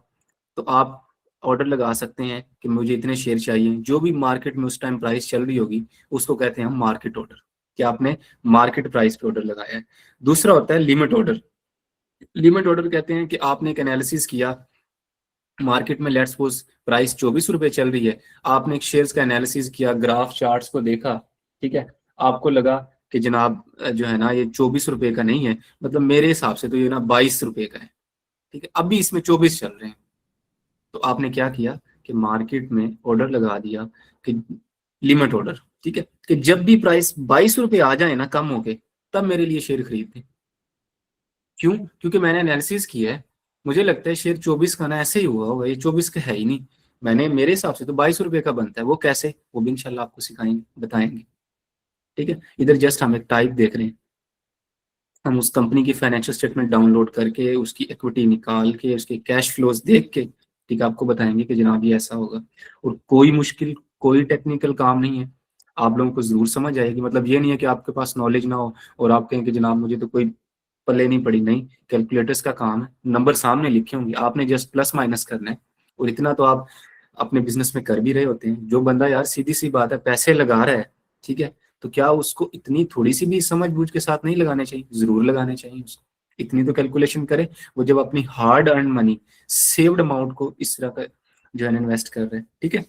तो आप ऑर्डर लगा सकते हैं कि मुझे इतने शेयर चाहिए, जो भी मार्केट में उस टाइम प्राइस चल रही होगी उसको कहते हैं हम मार्केट ऑर्डर, कि आपने मार्केट प्राइस पे ऑर्डर लगाया है। दूसरा होता है लिमिट ऑर्डर। लिमिट ऑर्डर कहते हैं कि आपने एक एनालिसिस किया, मार्केट में लेट्स सपोज प्राइस 24 रुपए चल रही है, आपने एक शेयर्स का एनालिसिस किया, ग्राफ चार्ट्स को देखा, ठीक है, आपको लगा कि जनाब जो है ना ये 24 रुपए का नहीं है, मतलब मेरे हिसाब से तो ये ना 22 रुपए का है, ठीक है, अभी इसमें 24 चल रहे हैं। तो आपने क्या किया कि मार्केट में ऑर्डर लगा दिया कि लिमिट ऑर्डर, ठीक है, कि जब भी प्राइस 22 रुपए आ जाए ना कम होके, तब मेरे लिए शेयर खरीद दें। क्यों? क्योंकि मैंने एनालिसिस किया है, मुझे लगता है शेयर 24 का ना ऐसे ही हुआ होगा, ये 24 का है ही नहीं, मैंने, मेरे हिसाब से तो 22 रुपए का बनता है, वो कैसे, वो भी इंशाल्लाह आपको सिखाएंगे, बताएंगे, ठीक है। इधर जस्ट हम एक टाइप देख रहे हैं, हम उस कंपनी की फाइनेंशियल स्टेटमेंट डाउनलोड करके, उसकी इक्विटी निकाल के, उसके कैश फ्लोज देख के, ठीक है, आपको बताएंगे कि जनाब ये ऐसा होगा। और कोई मुश्किल, कोई टेक्निकल काम नहीं है, आप लोगों को जरूर समझ आएगी, मतलब ये नहीं है कि आपके पास नॉलेज ना हो और आप कहें कि जनाब मुझे तो कोई पल्ले नहीं पड़ी, नहीं, कैलकुलेटर्स का काम है, नंबर सामने लिखे होंगे, आपने जस्ट प्लस माइनस करना है, और इतना तो आप अपने बिजनेस में कर भी रहे होते हैं। जो बंदा यार सीधी सी बात है पैसे लगा रहा है, ठीक है, तो क्या उसको इतनी थोड़ी सी भी समझ बूझ के साथ नहीं लगाने चाहिए? जरूर लगाने चाहिए उसको, इतनी तो कैलकुलेशन करे वो, जब अपनी hard earn money, saved amount को इस तरह का जो है इन्वेस्ट कर रहे हैं, ठीक है।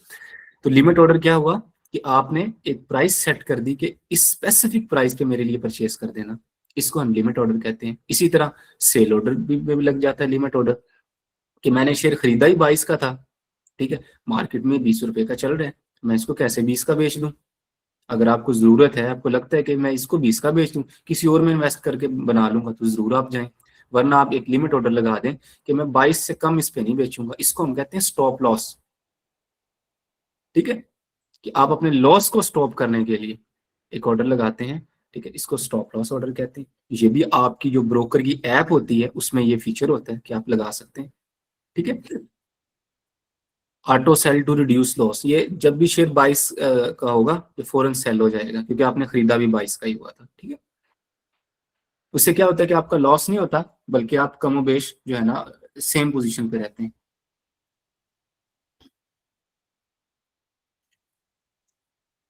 तो लिमिट ऑर्डर क्या हुआ कि आपने एक प्राइस सेट कर दी कि इस स्पेसिफिक प्राइस पे मेरे लिए परचेस कर देना, इसको हम लिमिट ऑर्डर कहते हैं। इसी तरह सेल ऑर्डर भी लग जाता है लिमिट ऑर्डर, कि मैंने शेयर खरीदा ही 22 का था, ठीक है, मार्केट में 20 रुपए का चल रहा है, मैं इसको कैसे 20 का बेच दूं? अगर आपको जरूरत है, आपको लगता है कि मैं इसको 20 का बेच दूं, किसी और में इन्वेस्ट करके बना लूंगा, तो जरूर आप जाएं, वरना आप एक लिमिट ऑर्डर लगा दें कि मैं 22 से कम इस पे नहीं बेचूंगा, इसको हम कहते हैं स्टॉप लॉस, ठीक है, कि आप अपने लॉस को स्टॉप करने के लिए एक ऑर्डर लगाते हैं, ठीक है, इसको स्टॉप लॉस ऑर्डर कहते हैं। ये भी आपकी जो ब्रोकर की ऐप होती है उसमें ये फीचर होता है कि आप लगा सकते हैं, ठीक है। Auto sell to reduce loss, ये जब भी शेयर 22 का होगा ये फौरन सेल हो जाएगा, क्योंकि आपने खरीदा भी 22 का ही हुआ था, ठीक है। उससे क्या होता है कि आपका लॉस नहीं होता, बल्कि आप कमोबेश जो है ना सेम पोजीशन पे रहते हैं।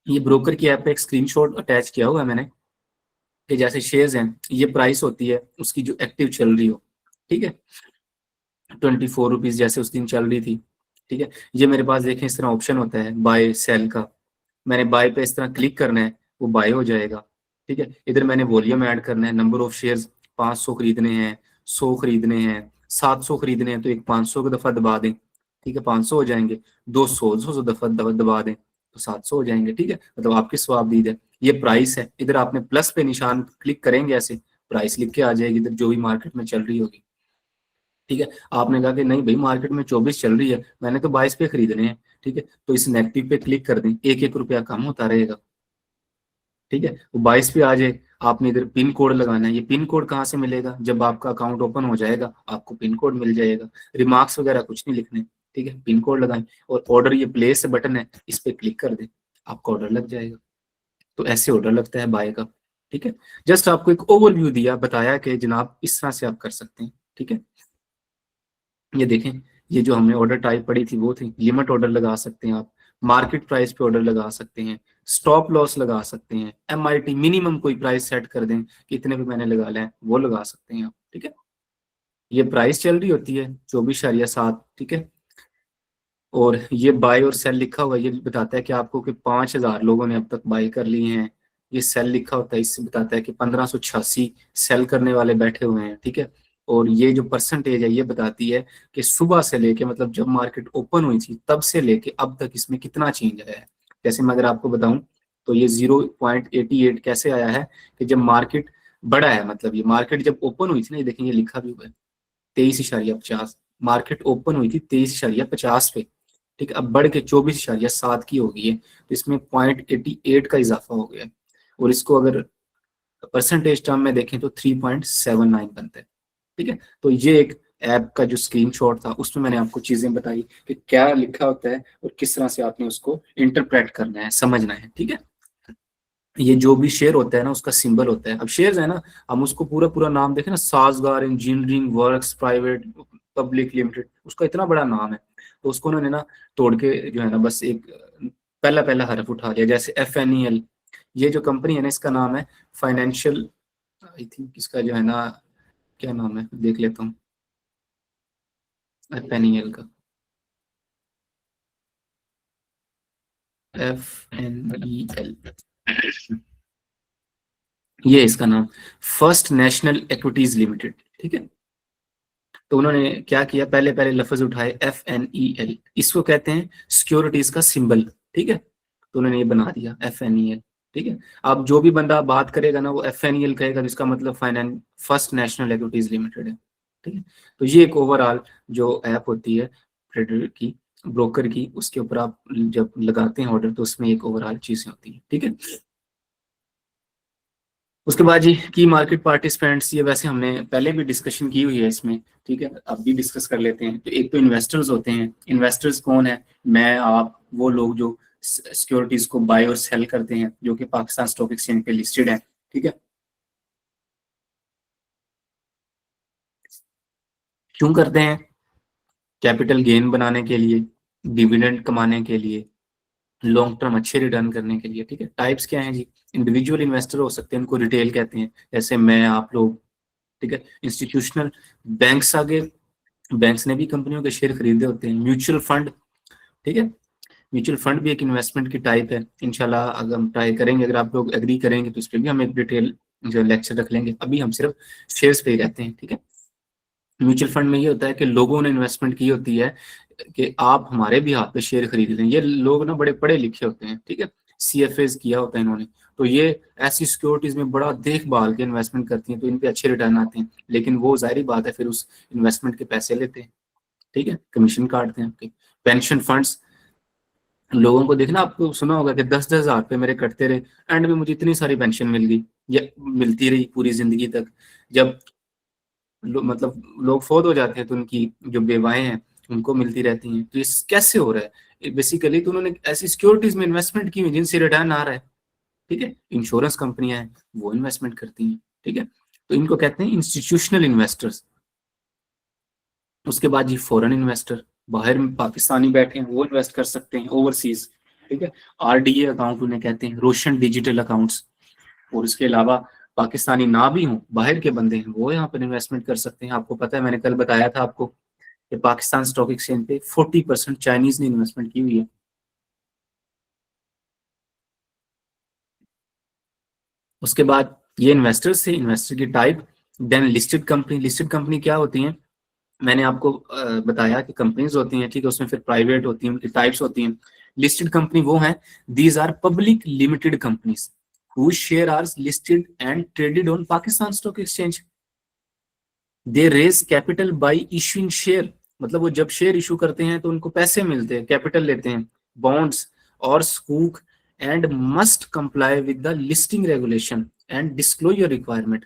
ये ब्रोकर की ऐप पे एक स्क्रीनशॉट अटैच किया हुआ है मैंने, कि जैसे शेयर्स हैं, ये प्राइस होती है उसकी जो एक्टिव चल रही हो, ठीक है, 24 रुपीज जैसे उस दिन चल रही थी, ठीक है। ये मेरे पास देखें इस तरह ऑप्शन होता है बाय सेल का, मैंने बाय पे इस तरह क्लिक करना है, वो बाय हो जाएगा, ठीक है। इधर मैंने वॉल्यूम ऐड करना है, नंबर ऑफ शेयर्स 500 खरीदने हैं, 100 खरीदने हैं, 700 खरीदने हैं तो एक 500 का दफा दबा दें, ठीक है, 500 हो जाएंगे। 200 दफा दबा दें तो 700 हो जाएंगे, ठीक है, मतलब आपकी स्वाबदीद है। ये प्राइस है, इधर आपने प्लस पे निशान क्लिक करेंगे, ऐसे प्राइस लिख के आ जाएगी इधर जो भी मार्केट में चल रही होगी, ठीक है। आपने कहा कि नहीं भाई मार्केट में 24 चल रही है, मैंने तो 22 पे खरीदने हैं, ठीक है, तो इस नेगेटिव पे क्लिक कर दें, एक एक रुपया कम होता रहेगा, ठीक है। वो 22 पे आ जाए, आपने इधर पिन कोड लगाना है। ये पिन कोड कहाँ से मिलेगा, जब आपका अकाउंट ओपन हो जाएगा आपको पिन कोड मिल जाएगा। रिमार्क्स वगैरह कुछ नहीं लिखने, ठीक है, पिन कोड लगाएं और ऑर्डर, ये प्लेस बटन है इस पे क्लिक कर दें, आपका ऑर्डर लग जाएगा। तो ऐसे ऑर्डर लगता है बाय का, ठीक है। जस्ट आपको एक ओवरव्यू दिया, बताया कि जनाब इस तरह से आप कर सकते हैं, ठीक है। ये देखें, ये जो हमने ऑर्डर टाइप पड़ी थी वो थी, लिमिट ऑर्डर लगा सकते हैं आप, मार्केट प्राइस पे ऑर्डर लगा सकते हैं, स्टॉप लॉस लगा सकते हैं, एमआईटी मिनिमम कोई प्राइस सेट कर दें कि इतने पे मैंने लगा लें, वो लगा सकते हैं आप, ठीक है। ये प्राइस चल रही होती है 24.7, ठीक है। और ये बाय और सेल लिखा हुआ है, ये बताता है कि आपको कि 5,000 लोगों ने अब तक बाय कर लिए हैं। ये सेल लिखा होता है, इससे बताता है कि 1586 सेल करने वाले बैठे हुए हैं, ठीक है। और ये जो परसेंटेज है ये बताती है कि सुबह से लेके, मतलब जब मार्केट ओपन हुई थी तब से लेके अब तक इसमें कितना चेंज आया है। जैसे मैं अगर आपको बताऊं तो ये 0.88 कैसे आया है, कि जब मार्केट बढ़ा है, मतलब ये मार्केट जब ओपन हुई थी ना, ये देखेंगे लिखा भी हुआ है 23.50, मार्केट ओपन हुई थी 23.50 पे, ठीक है, अब बढ़ के 24.7 की हो गई है, तो इसमें 0.88 का इजाफा हो गया है। और इसको अगर परसेंटेज टर्म में देखें तो 3.79 बनता है, ठीक है। तो ये एक ऐप का जो स्क्रीनशॉट था उसमें मैंने आपको चीजें बताई कि क्या लिखा होता है और किस तरह से आपने उसको इंटरप्रेट करना है, समझना है, ठीक है। ये जो भी शेयर होता है ना उसका सिंबल होता है। अब शेयर्स है ना, हम उसको पूरा पूरा नाम देखें ना, Sazgar engineering works private public limited, उसका इतना बड़ा नाम है, तो उसको उन्होंने ना तोड़ के जो है ना बस एक पहला पहला हर्फ उठा लिया। जैसे FNEL, ये जो कंपनी है ना इसका नाम है फाइनेंशियल, आई थिंक इसका जो है ना क्या नाम है देख लेता हूँ, FNEL का, FNEL, ये इसका नाम फर्स्ट नेशनल इक्विटीज लिमिटेड, ठीक है। तो उन्होंने क्या किया, पहले पहले लफ्ज उठाए FNEL, इसको कहते हैं सिक्योरिटीज का सिंबल, ठीक है। तो उन्होंने ये बना दिया FNEL, ठीक है। अब जो भी बंदा बात करेगा ना वो FNEL कहेगा, जिसका मतलब finance first national equities limited है, ठीक है। तो ये एक ओवरऑल जो ऐप होती है ट्रेडर की, ब्रोकर की, उसके ऊपर आप जब लगाते हैं ऑर्डर तो उसमें एक ओवरऑल चीजें होती है, ठीक है। उसके बाद जी की मार्केट पार्टिसिपेंट्स, ये वैसे हमने पहले भी डिस्कशन की हुई है इसमें, ठीक है, अब भी डिस्कस कर लेते हैं। तो एक तो इन्वेस्टर्स होते हैं। इन्वेस्टर्स कौन है, मैं आप, वो लोग जो सिक्योरिटीज को बाय और सेल करते हैं जो कि पाकिस्तान स्टॉक एक्सचेंज पे लिस्टेड है, ठीक है। क्यों करते हैं, कैपिटल गेन बनाने के लिए, डिविडेंड कमाने के लिए, लॉन्ग टर्म अच्छे रिटर्न करने के लिए, ठीक है। टाइप्स क्या हैं जी, इंडिविजुअल इन्वेस्टर हो सकते हैं, उनको रिटेल कहते हैं, जैसे मैं आप लोग, ठीक है। इंस्टीट्यूशनल, बैंक्स आगे, बैंक्स ने भी कंपनियों के शेयर खरीदे होते हैं। म्यूचुअल फंड, ठीक है, म्यूचुअल फंड भी एक इन्वेस्टमेंट की टाइप है। इंशाल्लाह अगर हम ट्राई करेंगे, अगर आप लोग एग्री करेंगे तो इस पर भी हम एक डिटेल जो लेक्चर रख लेंगे, अभी हम सिर्फ शेयर्स पे ही रहते हैं, ठीक है। म्यूचुअल फंड में ये होता है कि लोगों ने इन्वेस्टमेंट की होती है कि आप हमारे भी हाथ पे शेयर खरीद लें। ये लोग ना बड़े पढ़े लिखे होते हैं, ठीक है, CFAs किया होता है इन्होंने, तो ये ऐसी सिक्योरिटीज में बड़ा देखभाल के इन्वेस्टमेंट करती हैं, तो इन पे अच्छे रिटर्न आते हैं। लेकिन वो जाहिर बात है फिर उस इन्वेस्टमेंट के पैसे लेते हैं, ठीक है, कमीशन काटते हैं आपके। पेंशन फंड्स, लोगों को देखना, आपको सुना होगा कि 10-10 हज़ार रुपये मेरे कटते रहे, एंड में मुझे इतनी सारी पेंशन मिल गई, या मिलती रही पूरी जिंदगी तक। जब मतलब लोग फौत हो जाते हैं तो उनकी जो बेवाएं हैं उनको मिलती रहती हैं। तो ये कैसे हो रहा है, बेसिकली तो उन्होंने ऐसी सिक्योरिटीज में इन्वेस्टमेंट की हुई जिनसे रिटर्न आ रहा है, ठीक है। इंश्योरेंस कंपनियां हैं वो इन्वेस्टमेंट करती हैं, ठीक है। तो इनको कहते हैं इंस्टीट्यूशनल इन्वेस्टर्स। उसके बाद जी फॉरेन इन्वेस्टर, बाहर में पाकिस्तानी बैठे हैं वो इन्वेस्ट कर सकते हैं ओवरसीज, ठीक है। RDA अकाउंट उन्हें कहते हैं, रोशन डिजिटल अकाउंट्स। और इसके अलावा पाकिस्तानी ना भी हों, बाहर के बंदे हैं वो यहाँ पर इन्वेस्टमेंट कर सकते हैं। आपको पता है, मैंने कल बताया था आपको कि पाकिस्तान स्टॉक एक्सचेंज पे 40% चाइनीज ने इन्वेस्टमेंट की हुई है। उसके बाद ये इन्वेस्टर्स से, इन्वेस्टर की type, then listed company. Listed company क्या होती हैं, मैंने आपको बताया कि कंपनीज होती हैं, ठीक है, उसमें फिर प्राइवेट होती हैं, उनकी टाइप्स होती हैं। लिस्टेड कंपनी वो हैं, these are public limited companies whose share are listed and traded on Pakistan stock exchange. They raise capital by issuing share, मतलब वो जब शेयर इशू करते हैं तो उनको पैसे मिलते हैं, कैपिटल लेते हैं, बॉन्ड्स और स्कूक, and must comply with the listing regulation and disclosure requirement.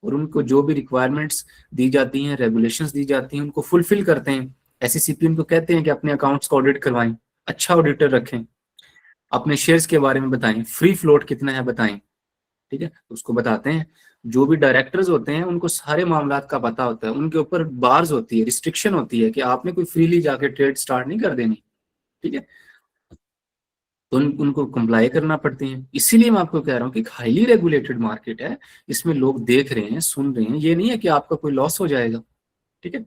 और उनको जो भी रिक्वायरमेंट्स दी जाती हैं, रेगुलेशंस दी जाती हैं, उनको फुलफिल करते हैं। एसईसीपी उनको कहते हैं कि अपने अकाउंट्स को ऑडिट करवाएं, अच्छा ऑडिटर रखें, अपने शेयर्स के बारे में बताएं, फ्री फ्लोट कितना है बताएं, ठीक है, तो उसको बताते हैं। जो भी डायरेक्टर्स होते हैं उनको सारे मामलात का पता होता है, उनके ऊपर बार्स होती है, रिस्ट्रिक्शन होती है कि आपने कोई फ्रीली जाके ट्रेड स्टार्ट नहीं कर देनी, ठीक है, तो उनको कंप्लाई करना पड़ती है। इसीलिए मैं आपको कह रहा हूँ कि हाईली रेगुलेटेड मार्केट है, इसमें लोग देख रहे हैं, सुन रहे हैं, ये नहीं है कि आपका कोई लॉस हो जाएगा, ठीक है।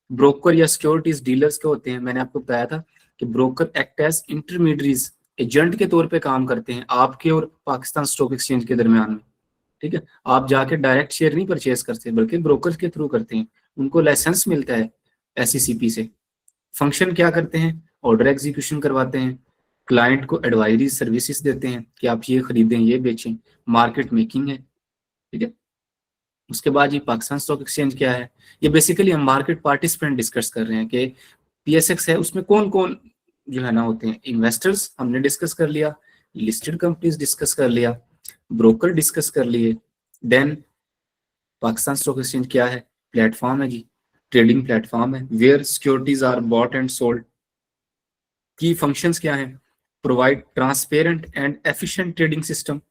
ब्रोकर या सिक्योरिटीज डीलर्स के होते हैं, मैंने आपको बताया था कि broker act as intermediaries, agent के तौर पे काम करते हैं आपके और पाकिस्तान स्टॉक एक्सचेंज के दरमियान में, ठीक है। आप जाके डायरेक्ट शेयर नहीं परचेज करते, बल्कि ब्रोकर के थ्रू करते हैं, उनको लाइसेंस मिलता है एसईसीपी से। फंक्शन क्या करते हैं, ऑर्डर एग्जीक्यूशन करवाते हैं, क्लाइंट को एडवाइजरी सर्विसेज देते हैं कि आप ये खरीदें, ये बेचें, मार्केट मेकिंग है, ठीक है। उसके बाद ये पाकिस्तान स्टॉक एक्सचेंज क्या है, ये बेसिकली हम मार्केट पार्टिसिपेंट डिस्कस कर रहे हैं कि पीएसएक्स है, उसमें कौन कौन जो है ना होते हैं। इन्वेस्टर्स हमने डिस्कस कर लिया, लिस्टेड कंपनीज डिस्कस कर लिया, ब्रोकर डिस्कस कर लिए, देन पाकिस्तान स्टॉक एक्सचेंज क्या है, प्लेटफॉर्म है जी, ट्रेडिंग प्लेटफॉर्म है where securities are bought and sold. की फंक्शंस क्या है, provide transparent and efficient trading system,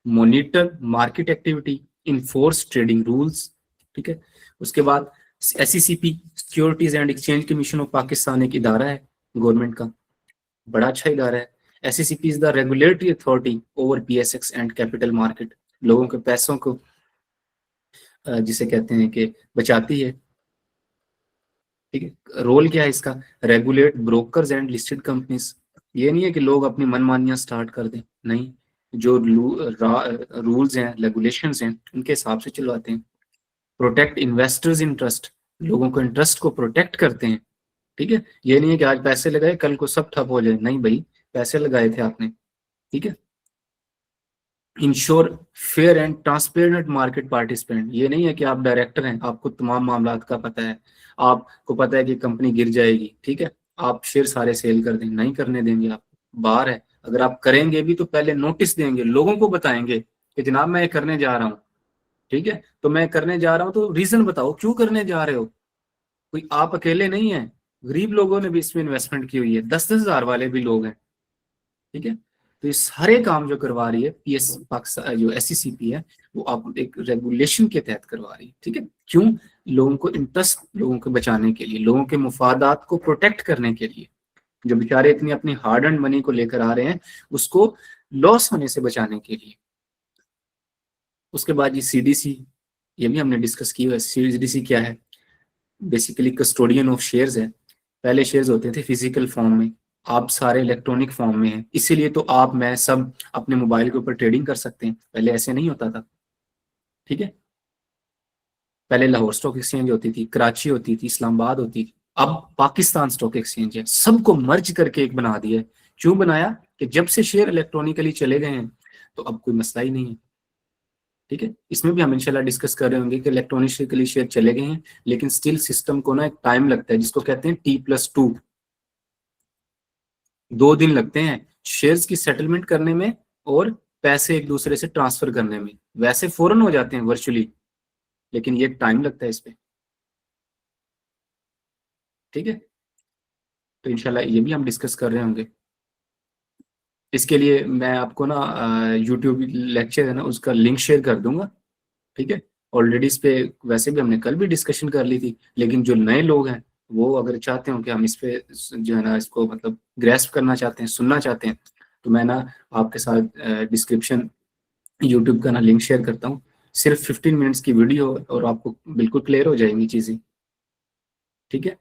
monitor market activity, enforce trading rules, ठीक है। उसके बाद SECP, securities and exchange commission of Pakistan, एक इदारा है गवर्नमेंट का, बड़ा अच्छा इदारा है। SECP is the regulatory authority over PSX and capital market, लोगों के पैसों को जिसे कहते हैं कि बचाती है, ठीक है। रोल क्या है इसका, regulate brokers and listed companies. ये नहीं है कि लोग अपनी मनमानियां स्टार्ट कर दें, नहीं, जो रूल्स हैं, रेगुलेशंस हैं, उनके हिसाब से चलवाते हैं। प्रोटेक्ट इन्वेस्टर्स इंटरेस्ट, लोगों को इंटरेस्ट को प्रोटेक्ट करते हैं, ठीक है। ये नहीं है कि आज पैसे लगाए कल को सब ठप हो जाए, नहीं भाई, पैसे लगाए थे आपने, ठीक है। Ensure fair and transparent market participant, ये नहीं है कि आप डायरेक्टर हैं, आपको तमाम मामलात का पता है, आपको पता है कि कंपनी गिर जाएगी, ठीक है, आप शेयर सारे सेल कर देंगे, नहीं करने देंगे, आप बाहर है। अगर आप करेंगे भी तो पहले नोटिस देंगे, लोगों को बताएंगे कि जनाब मैं ये करने जा रहा हूँ, ठीक है, तो मैं करने जा रहा हूँ तो रीजन बताओ क्यों करने जा रहे हो। कोई आप अकेले नहीं है, गरीब लोगों ने भी इसमें इन्वेस्टमेंट की हुई है, 10-10 हजार वाले भी लोग हैं, ठीक है। तो ये सारे काम जो करवा रही है पीएस पाकिस्तान, जो एससीसीपी है, वो आप एक रेगुलेशन के तहत करवा रही है, ठीक है। क्यों, लोगों को इंटरेस्ट, लोगों को बचाने के लिए, लोगों के मुफादात को प्रोटेक्ट करने के लिए, जो बेचारे इतनी अपनी हार्ड एंड मनी को लेकर आ रहे हैं उसको लॉस होने से बचाने के लिए। उसके बाद ये सीडीसी, ये भी हमने डिस्कस की है। सीडीसी क्या है, बेसिकली कस्टोडियन ऑफ शेयर्स है। पहले शेयर्स होते थे फिजिकल फॉर्म में, आप सारे इलेक्ट्रॉनिक फॉर्म में हैं, इसीलिए तो आप मैं सब अपने मोबाइल के ऊपर ट्रेडिंग कर सकते हैं, पहले ऐसे नहीं होता था, ठीक है। पहले लाहौर स्टॉक एक्सचेंज होती थी, कराची होती थी, इस्लामाबाद होती थी, अब पाकिस्तान स्टॉक एक्सचेंज है, सबको मर्ज करके एक बना दिया है। क्यों बनाया, कि जब से शेयर इलेक्ट्रॉनिकली चले गए हैं तो अब कोई मसला ही नहीं है, ठीक है। इसमें भी हम इंशाल्लाह डिस्कस कर रहे होंगे कि इलेक्ट्रॉनिकली शेयर चले गए हैं, लेकिन स्टिल सिस्टम को ना एक टाइम लगता है, जिसको कहते हैं T+2, 2 दिन लगते हैं शेयर्स की सेटलमेंट करने में और पैसे एक दूसरे से ट्रांसफर करने में। वैसे फौरन हो जाते हैं वर्चुअली, लेकिन ये टाइम लगता है इस पे, ठीक है। तो इंशाल्लाह ये भी हम डिस्कस कर रहे होंगे। इसके लिए मैं आपको ना यूट्यूब लेक्चर है ना, उसका लिंक शेयर कर दूंगा, ठीक है। ऑलरेडी इस पे वैसे भी हमने कल भी डिस्कशन कर ली थी, लेकिन जो नए लोग हैं वो अगर चाहते हो कि हम इस पे जो है ना इसको मतलब ग्रेस्प करना चाहते हैं, सुनना चाहते हैं, तो मैं ना आपके साथ डिस्क्रिप्शन यूट्यूब का ना लिंक शेयर करता हूँ। सिर्फ 15 मिनट्स की वीडियो और आपको बिल्कुल क्लियर हो जाएंगी चीज़ें, ठीक है।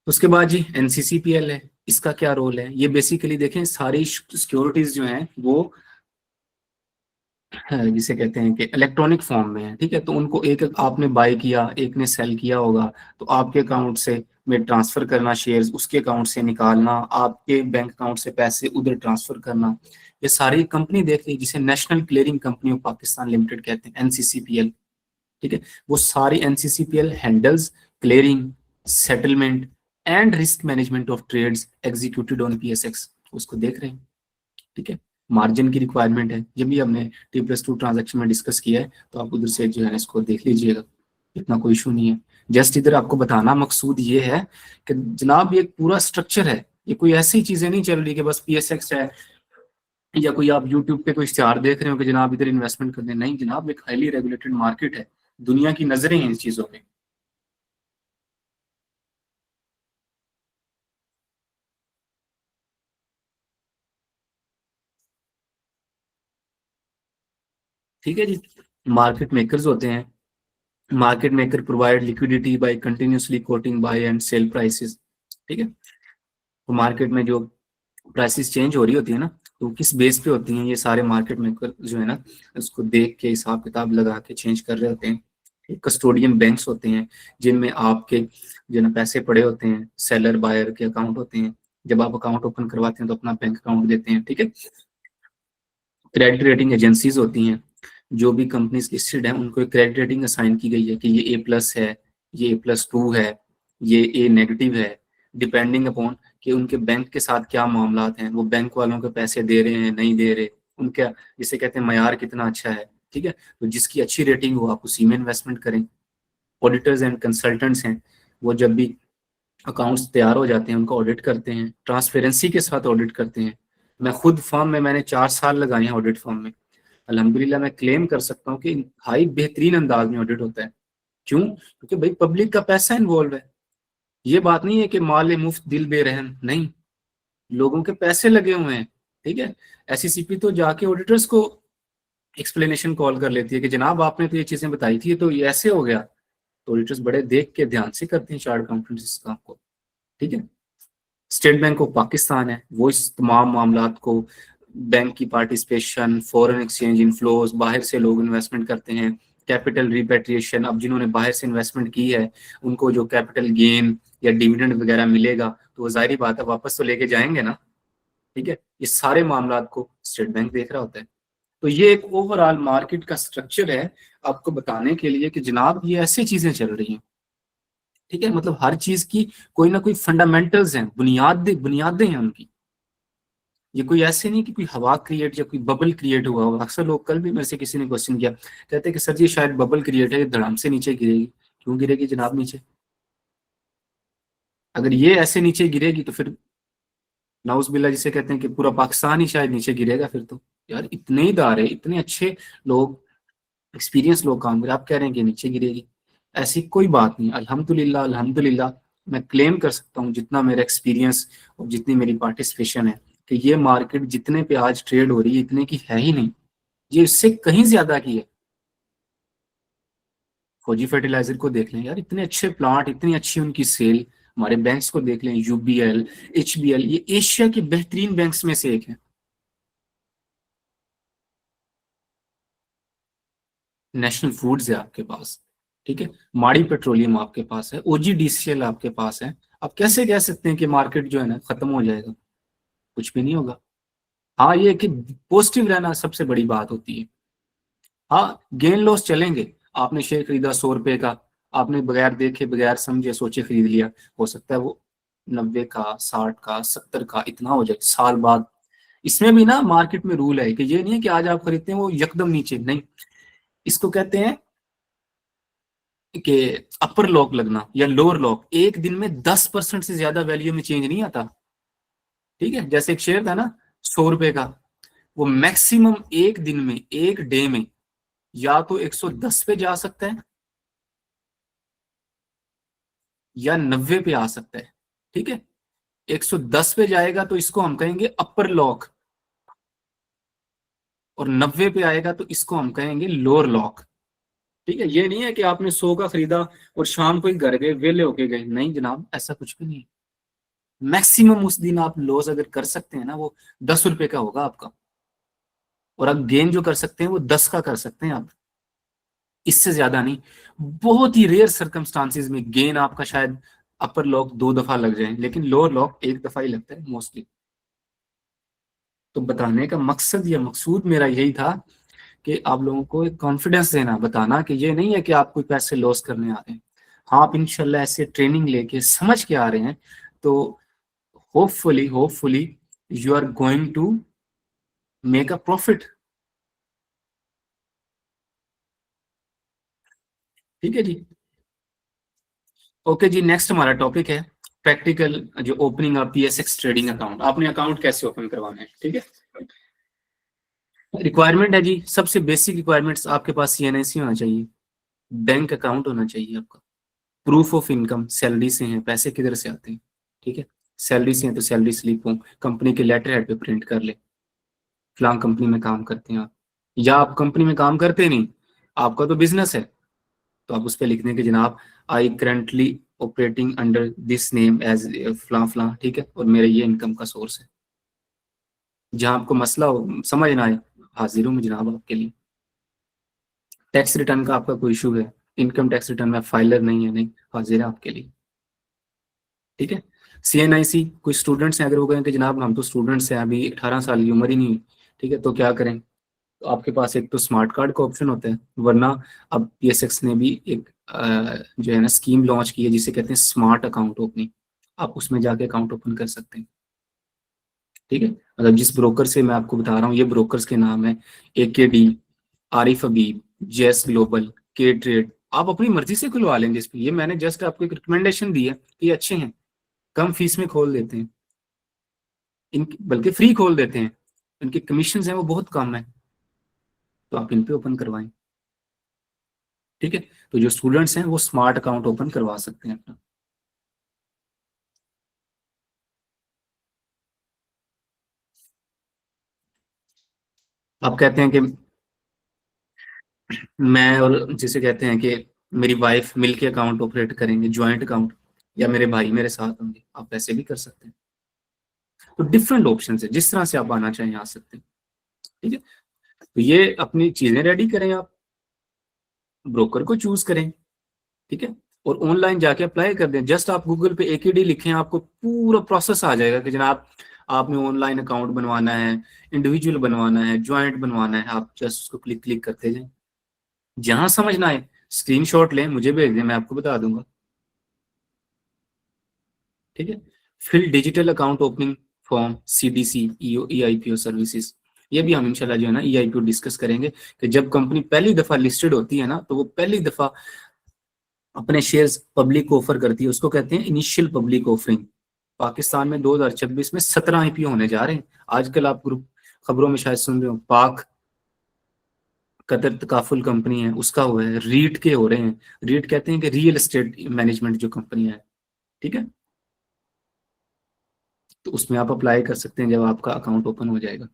उसके बाद जी एनसीसीपीएल है, इसका क्या रोल है, ये बेसिकली देखें सारी सिक्योरिटीज जो हैं वो जिसे कहते हैं कि इलेक्ट्रॉनिक फॉर्म में है, ठीक है। तो उनको एक आपने बाय किया, एक ने सेल किया होगा, तो आपके अकाउंट से में ट्रांसफर करना शेयर्स, उसके अकाउंट से निकालना, आपके बैंक अकाउंट से पैसे उधर ट्रांसफर करना, ये सारी कंपनी देख रही है, जिसे national clearing company of Pakistan limited कहते हैं, एनसीसीपीएल, ठीक है। वो सारी NCCPL handles clearing, settlement and risk management of trades executed on PSX, उसको देख रहे हैं, ठीक है। मार्जिन की रिक्वायरमेंट है, जब भी हमने T+2 ट्रांजैक्शन में डिस्कस किया है, तो आप उधर से जो है इसको देख लीजिएगा, इतना कोई इशू नहीं है। जस्ट इधर आपको बताना मकसूद ये है कि जनाब ये एक पूरा स्ट्रक्चर है, ये कोई ऐसी चीजें नहीं चल रही कि बस पीएसएक्स है या कोई आप यूट्यूब पे कोई इश्तिहार देख रहे हो कि जनाब इधर इन्वेस्टमेंट करने, नहीं जनाब, एक हाईली रेगुलेटेड मार्केट है, दुनिया की नजरें हैं इस चीजों में। ठीक है जी। मार्केट मेकर्स होते हैं, market maker provide liquidity by continuously quoting buy and sell prices, ठीक है। तो मार्केट में जो प्राइसेस चेंज हो रही होती है ना, तो किस बेस पे होती हैं, ये सारे मार्केट मेकर जो है ना, उसको देख के हिसाब किताब लगा के चेंज कर रहे होते हैं। कस्टोडियन बैंक्स होते हैं, जिनमें आपके जो ना पैसे पड़े होते हैं, सेलर बायर के अकाउंट होते हैं, जब आप अकाउंट ओपन करवाते हैं तो अपना बैंक अकाउंट देते हैं, ठीक है। क्रेडिट रेटिंग एजेंसीज होती हैं, जो भी कंपनीज लिस्टेड हैं उनको एक क्रेडिट रेटिंग असाइन की गई है कि ये A+ है, ये A+2 है, ये A- है, डिपेंडिंग अपॉन कि उनके बैंक के साथ क्या मामला हैं, वो बैंक वालों के पैसे दे रहे हैं नहीं दे रहे, उनका जिसे कहते हैं मयार कितना अच्छा है, ठीक है। तो जिसकी अच्छी रेटिंग हो आप उसी में इन्वेस्टमेंट करें। ऑडिटर्स एंड कंसल्टेंट्स हैं, वो जब भी अकाउंट्स तैयार हो जाते हैं उनको ऑडिट करते हैं, ट्रांसपेरेंसी के साथ ऑडिट करते हैं। मैं खुद फर्म में मैंने 4 साल लगाए हैं ऑडिट फर्म में, अल्हम्दुलिल्लाह मैं क्लेम कर सकता हूँ कि हाई बेहतरीन अंदाज में ऑडिट होता है। क्यों? क्योंकि भाई पब्लिक का पैसा इन्वॉल्व है, ये बात नहीं है कि माल मुफ्त दिल बेरहम, नहीं, लोगों के पैसे लगे हुए हैं, ठीक है। एससीसीपी तो जाके ऑडिटर्स को एक्सप्लेनेशन कॉल कर लेती है कि जनाब आपने तो ये चीजें बताई थी तो ये ऐसे हो गया, तो ऑडिटर्स बड़े देख के ध्यान से करते हैं चार्ट अकाउंटेंट्स इस काम को, ठीक है। स्टेट बैंक ऑफ पाकिस्तान है, वो इस तमाम मामलात को, बैंक की पार्टिसिपेशन, फॉरेन एक्सचेंज इनफ्लोज, बाहर से लोग इन्वेस्टमेंट करते हैं, कैपिटल रिपेट्रिएशन, अब जिन्होंने बाहर से इन्वेस्टमेंट की है उनको जो कैपिटल गेन या डिविडेंड वगैरह मिलेगा, तो वो जाहिर बात है वापस तो लेके जाएंगे ना, ठीक है। ये सारे मामलात को स्टेट बैंक देख रहा होता है। तो ये एक ओवरऑल मार्केट का स्ट्रक्चर है आपको बताने के लिए कि जनाब ये ऐसी चीजें चल रही हैं, ठीक है। मतलब हर चीज की कोई ना कोई फंडामेंटल्स हैं, बुनियादें बुनियादें हैं उनकी। ये कोई ऐसे नहीं कि कोई हवा क्रिएट या कोई बबल क्रिएट हुआ हो। अक्सर लोग, कल भी मेरे से किसी ने क्वेश्चन किया, कहते हैं कि सर जी शायद बबल क्रिएट है, ये धड़ाम से नीचे गिरेगी। क्यों गिरेगी जनाब नीचे? अगर ये ऐसे नीचे गिरेगी तो फिर नाउज बिल्ला जिसे कहते हैं कि पूरा पाकिस्तान ही शायद नीचे गिरेगा फिर तो। यार इतने ही दार है, इतने अच्छे लोग, एक्सपीरियंस लोग काम कर, आप कह रहे हैं कि नीचे गिरेगी, ऐसी कोई बात नहीं। अल्हम्दुलिल्लाह अल्हम्दुलिल्लाह मैं क्लेम कर सकता हूँ, जितना मेरा एक्सपीरियंस और जितनी मेरी पार्टिसिपेशन है, कि ये मार्केट जितने पे आज ट्रेड हो रही है इतने की है ही नहीं, ये इससे कहीं ज्यादा की है। फौजी फर्टिलाइजर को देख लें यार, इतने अच्छे प्लांट, इतनी अच्छी उनकी सेल। हमारे बैंक्स को देख लें, यूबीएल, एचबीएल, ये एशिया के बेहतरीन बैंक्स में से एक है। नेशनल फूड्स है आपके पास, ठीक है। माड़ी पेट्रोलियम आपके पास है, ओजीडीसीएल आपके पास है। आप कैसे कह सकते हैं कि मार्केट जो है ना खत्म हो जाएगा? कुछ भी नहीं होगा। हाँ, ये कि पॉजिटिव रहना सबसे बड़ी बात होती है। हाँ, गेन लॉस चलेंगे। आपने शेयर खरीदा 100 रुपए का, आपने बगैर देखे बगैर समझे सोचे खरीद लिया, हो सकता है वो 90 का, 60 का, 70 का इतना हो जाए साल बाद। इसमें भी ना मार्केट में रूल है कि ये नहीं है कि आज आप खरीदते हैं वो यकदम नीचे, नहीं। इसको कहते हैं कि अपर लॉक लगना या लोअर लॉक, एक दिन में 10% से ज्यादा वैल्यू में चेंज नहीं आता, ठीक है। जैसे एक शेयर था ना 100 रुपए का, वो मैक्सिमम एक दिन में, एक डे में, या तो 110 पे जा सकता है या 90 पे आ सकता है, ठीक है। 110 पे जाएगा तो इसको हम कहेंगे अपर लॉक, और 90 पे आएगा तो इसको हम कहेंगे लोअर लॉक, ठीक है। ये नहीं है कि आपने 100 का खरीदा और शाम को ही घर गए वेले होके गए, नहीं जनाब, ऐसा कुछ भी नहीं है। मैक्सिमम उस दिन आप लॉस अगर कर सकते हैं ना, वो 10 रुपए का होगा आपका, और आप गेन जो कर सकते हैं वो 10 का कर सकते हैं आप, इससे ज्यादा नहीं। बहुत ही रेयर सर्कमस्टांसिस में गेन आपका शायद अपर लॉक 2 दफा लग जाए, लेकिन लोअर लॉक 1 दफा ही लगता है मोस्टली। तो बताने का मकसद या मकसूद मेरा यही था कि आप लोगों को एक कॉन्फिडेंस देना, बताना कि ये नहीं है कि आप कोई पैसे लॉस करने आ रहे हैं। हाँ, आप इंशाल्लाह ऐसे ट्रेनिंग लेके समझ के आ रहे हैं तो hopefully you are going to make a profit. ठीक है जी। ओके जी, नेक्स्ट हमारा टॉपिक है प्रैक्टिकल, जो opening of PSX trading account. आपने अकाउंट कैसे ओपन करवाना है, ठीक है। रिक्वायरमेंट है जी, सबसे बेसिक रिक्वायरमेंट्स, आपके पास CNIC होना चाहिए, बैंक अकाउंट होना चाहिए आपका, प्रूफ ऑफ इनकम, सैलरी से हैं पैसे किधर से आते हैं, ठीक है। सैलरी से हैं तो सैलरी स्लिप हो, कंपनी के लेटर हेड पे प्रिंट कर ले, फलां कंपनी में काम करते हैं आप, या आप कंपनी में काम करते नहीं, आपका तो बिजनेस है, तो आप उस पर लिख दें कि जनाब I currently operating under this name as फलां फलां, ठीक है, और मेरा ये इनकम का सोर्स है। जहां आपको मसला हो, समझ ना आए, हाजिर हूँ मैं जनाब आपके लिए। टैक्स रिटर्न का आपका कोई इशू है, इनकम टैक्स रिटर्न में फाइलर नहीं है, नहीं, हाजिर है आपके लिए, ठीक है। CNIC, कोई स्टूडेंट्स हैं, अगर वो कहें कि जनाब हम तो स्टूडेंट्स हैं, अभी 18 साल की उम्र ही नहीं हुई, ठीक है, तो क्या करें। तो आपके पास एक तो स्मार्ट कार्ड का ऑप्शन होता है, वरना अब PSX ने भी एक जो है ना स्कीम लॉन्च की है जिसे कहते हैं स्मार्ट अकाउंट ओपनिंग, आप उसमें जाके अकाउंट ओपन कर सकते हैं, ठीक है। मतलब जिस ब्रोकर से मैं आपको बता रहा हूँ, ये ब्रोकर्स के नाम है AKD, आरिफ हबीब, जेस ग्लोबल, के ट्रेड, आप अपनी मर्जी से खुलवा लेंगे इस पे, ये मैंने जस्ट आपको एक रिकमेंडेशन दी है कि ये अच्छे हैं, कम फीस में खोल देते हैं, इन बल्कि फ्री खोल देते हैं, इनके कमीशन हैं वो बहुत कम है, तो आप इन पे ओपन करवाएं, ठीक है। तो जो स्टूडेंट्स हैं वो स्मार्ट अकाउंट ओपन करवा सकते हैं अपना। आप कहते हैं कि मैं और जिसे कहते हैं कि मेरी वाइफ मिलके अकाउंट ऑपरेट करेंगे, ज्वाइंट अकाउंट, या मेरे भाई मेरे साथ होंगे, आप ऐसे भी कर सकते हैं। तो डिफरेंट ऑप्शन है, जिस तरह से आप आना चाहें आ सकते हैं, ठीक है। तो ये अपनी चीजें रेडी करें आप, ब्रोकर को चूज करें, ठीक है, और ऑनलाइन जाके अप्लाई कर दें। जस्ट आप गूगल पे AKD लिखें, आपको पूरा प्रोसेस आ जाएगा कि जनाब आपने ऑनलाइन अकाउंट बनवाना है, इंडिविजुअल बनवाना है, ज्वाइंट बनवाना है, आप जस्ट उसको क्लिक क्लिक करते जाएं। जहां समझ ना आए स्क्रीनशॉट लें, मुझे भेज दें, मैं आपको बता दूंगा, ठीक है। फिर digital account opening form, CDC, EIPO services, ये भी हम इंशाल्लाह जो है ना EIPO डिस्कस करेंगे कि जब कंपनी पहली दफा लिस्टेड होती है ना, तो वो पहली दफा अपने शेयर्स पब्लिक ऑफर करती है, उसको कहते हैं इनिशियल पब्लिक ऑफरिंग। पाकिस्तान में 2026 में 17 IPO होने जा रहे हैं। आजकल आप ग्रुप खबरों में शायद सुन रहे हो, पाक कतर तकाफुल कंपनी है उसका हुआ है, रीट के हो रहे हैं। रीट कहते हैं कि रियल एस्टेट मैनेजमेंट जो कंपनी है, ठीक है, तो उसमें आप अप्लाई कर सकते हैं जब आपका अकाउंट ओपन हो जाएगा,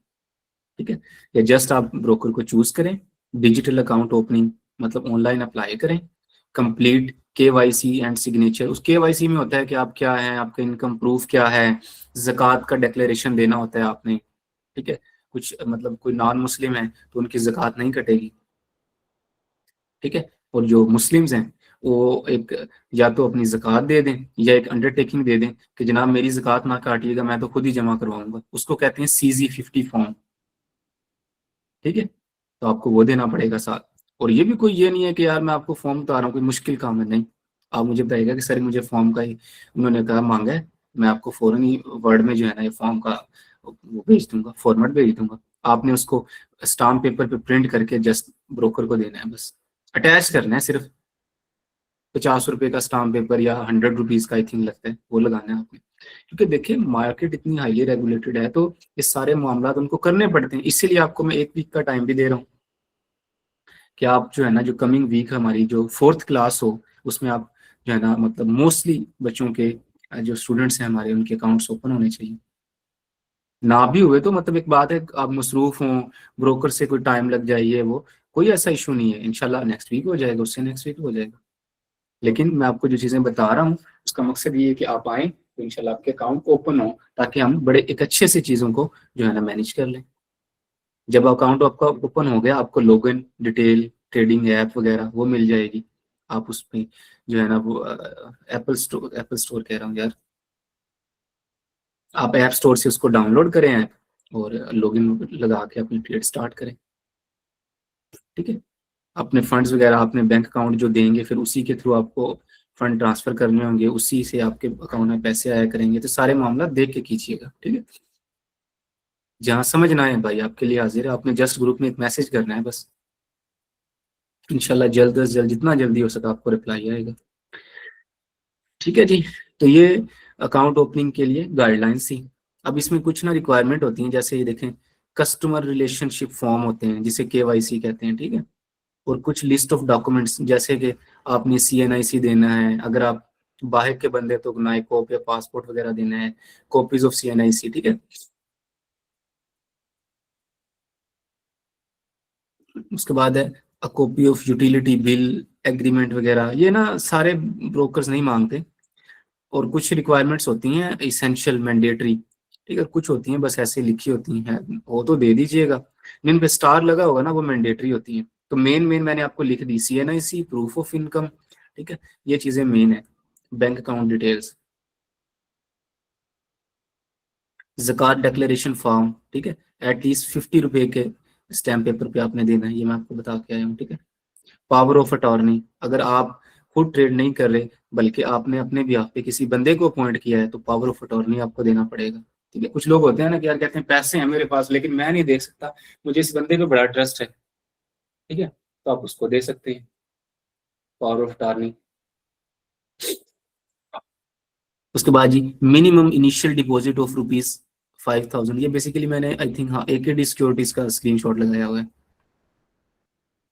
ठीक है। या जस्ट आप ब्रोकर को चूज करें, डिजिटल अकाउंट ओपनिंग मतलब ऑनलाइन अप्लाई करें, कंप्लीट KYC एंड सिग्नेचर। उस KYC में होता है कि आप क्या हैं, आपका इनकम प्रूफ क्या है, ज़कात का डिक्लेरेशन देना होता है आपने, ठीक है। कुछ मतलब कोई नॉन मुस्लिम है तो उनकी ज़कात नहीं कटेगी, ठीक है। और जो मुस्लिम्स हैं वो एक या तो अपनी ज़कात दे दें या एक अंडरटेकिंग दे दें कि जनाब मेरी ज़कात ना काटिएगा, मैं तो खुद ही जमा करवाऊंगा, उसको कहते हैं CZ50 फॉर्म, ठीक है। तो आपको वो देना पड़ेगा साथ। और ये भी कोई ये नहीं है कि यार मैं आपको फॉर्म बता रहा हूँ कोई मुश्किल काम है, नहीं। आप मुझे बताइएगा कि सर मुझे फॉर्म का ही उन्होंने कहा मांगा है, मैं आपको फौरन ही वर्ड में जो है ना ये फॉर्म का वो भेज दूंगा, फॉर्मेट भेज दूंगा। आपने उसको स्टाम्प पेपर पे प्रिंट करके जस्ट ब्रोकर को देना है, बस अटैच करना है सिर्फ। 50 रुपए का स्टाम्प पेपर या 100 रुपीज का आई थिंक लगता है, वो लगाना है आपने। क्योंकि देखिए मार्केट इतनी हाईली रेगुलेटेड है, तो ये सारे मामला उनको करने पड़ते हैं। इसीलिए आपको मैं 1 वीक का टाइम भी दे रहा हूँ कि आप जो है ना, जो कमिंग वीक हमारी जो 4th क्लास हो, उसमें आप जो है ना मतलब मोस्टली बच्चों के जो स्टूडेंट्स हैं हमारे, उनके अकाउंट्स ओपन होने चाहिए। ना भी हुए तो मतलब एक बात है, आप मसरूफ हों, ब्रोकर से कोई टाइम लग जाए, ये वो कोई ऐसा इशू नहीं है, इंशाल्लाह नेक्स्ट वीक हो जाएगा, उससे नेक्स्ट वीक हो जाएगा। लेकिन मैं आपको जो चीजें बता रहा हूँ उसका मकसद ये है कि आप आए तो इंशाल्लाह आपके अकाउंट ओपन हो, ताकि हम बड़े एक अच्छे से चीजों को जो है ना मैनेज कर लें। जब अकाउंट आपका ओपन हो गया, आपको लॉगिन डिटेल, ट्रेडिंग ऐप वगैरह वो मिल जाएगी। आप उस पे जो है ना वो एप्पल स्टोर कह रहा हूँ यार, आप ऐप स्टोर से उसको डाउनलोड करें ऐप और लॉगिन लगा के अपनी ट्रेड स्टार्ट करें। ठीक है, अपने फंड्स वगैरह अपने बैंक अकाउंट जो देंगे, फिर उसी के थ्रू आपको फंड ट्रांसफर करने होंगे, उसी से आपके अकाउंट में पैसे आया करेंगे। तो सारे मामला देख के कीजिएगा। ठीक है, जहाँ समझ ना आए भाई आपके लिए हाजिर है, आपने जस्ट ग्रुप में एक मैसेज करना है बस। इंशाल्लाह जल्द से जल्द, जितना जल्दी हो सका आपको रिप्लाई आएगा। ठीक है जी, तो ये अकाउंट ओपनिंग के लिए गाइडलाइंस थी। अब इसमें कुछ ना रिक्वायरमेंट होती हैं, जैसे ये देखें, कस्टमर रिलेशनशिप फॉर्म होते हैं जिसे केवाईसी कहते हैं। ठीक है, और कुछ लिस्ट ऑफ डॉक्यूमेंट्स, जैसे कि आपने सीएनआईसी देना है, अगर आप बाहर के बंदे तो नाइकोप या पासपोर्ट वगैरह देना है, कॉपीज ऑफ सीएनआईसी। ठीक है, उसके बाद है a copy of utility bill, agreement वगैरह, ये ना सारे ब्रोकर्स नहीं मांगते। और कुछ रिक्वायरमेंट्स होती हैं इसेंशियल मैंडेटरी। ठीक है, कुछ होती हैं बस ऐसे लिखी होती हैं, वो तो दे दीजिएगा, जिन पे स्टार लगा होगा ना वो मैंडेटरी होती हैं। तो मेन मेन मैंने आपको लिख दी, सीएनआईसी, प्रूफ ऑफ इनकम। ठीक है, ये चीजें मेन है। बैंक अकाउंट डिटेल्स, ज़कात डिक्लेरेशन फॉर्म। ठीक है, एटलीस्ट 50 रुपए के स्टैम्प पेपर पे आपने देना है, ये मैं आपको बता के आया हूँ। ठीक है, पावर ऑफ अटॉर्नी, अगर आप खुद ट्रेड नहीं कर रहे बल्कि आपने अपने बिहाफ पे किसी बंदे को अपॉइंट किया है, तो पावर ऑफ अटॉर्नी आपको देना पड़ेगा। ठीक है, कुछ लोग होते हैं ना कि यार कहते हैं पैसे हैं मेरे पास लेकिन मैं नहीं देख सकता, मुझे इस बंदे पे बड़ा ट्रस्ट है। ठीक है, तो आप उसको दे सकते हैं पावर ऑफ अटॉर्नी। उसके बाद जी, minimum initial deposit of rupees 5000, ये बेसिकली मैंने आई थिंक हाँ एकेडी सिक्योरिटीज का स्क्रीनशॉट लगाया हुआ है।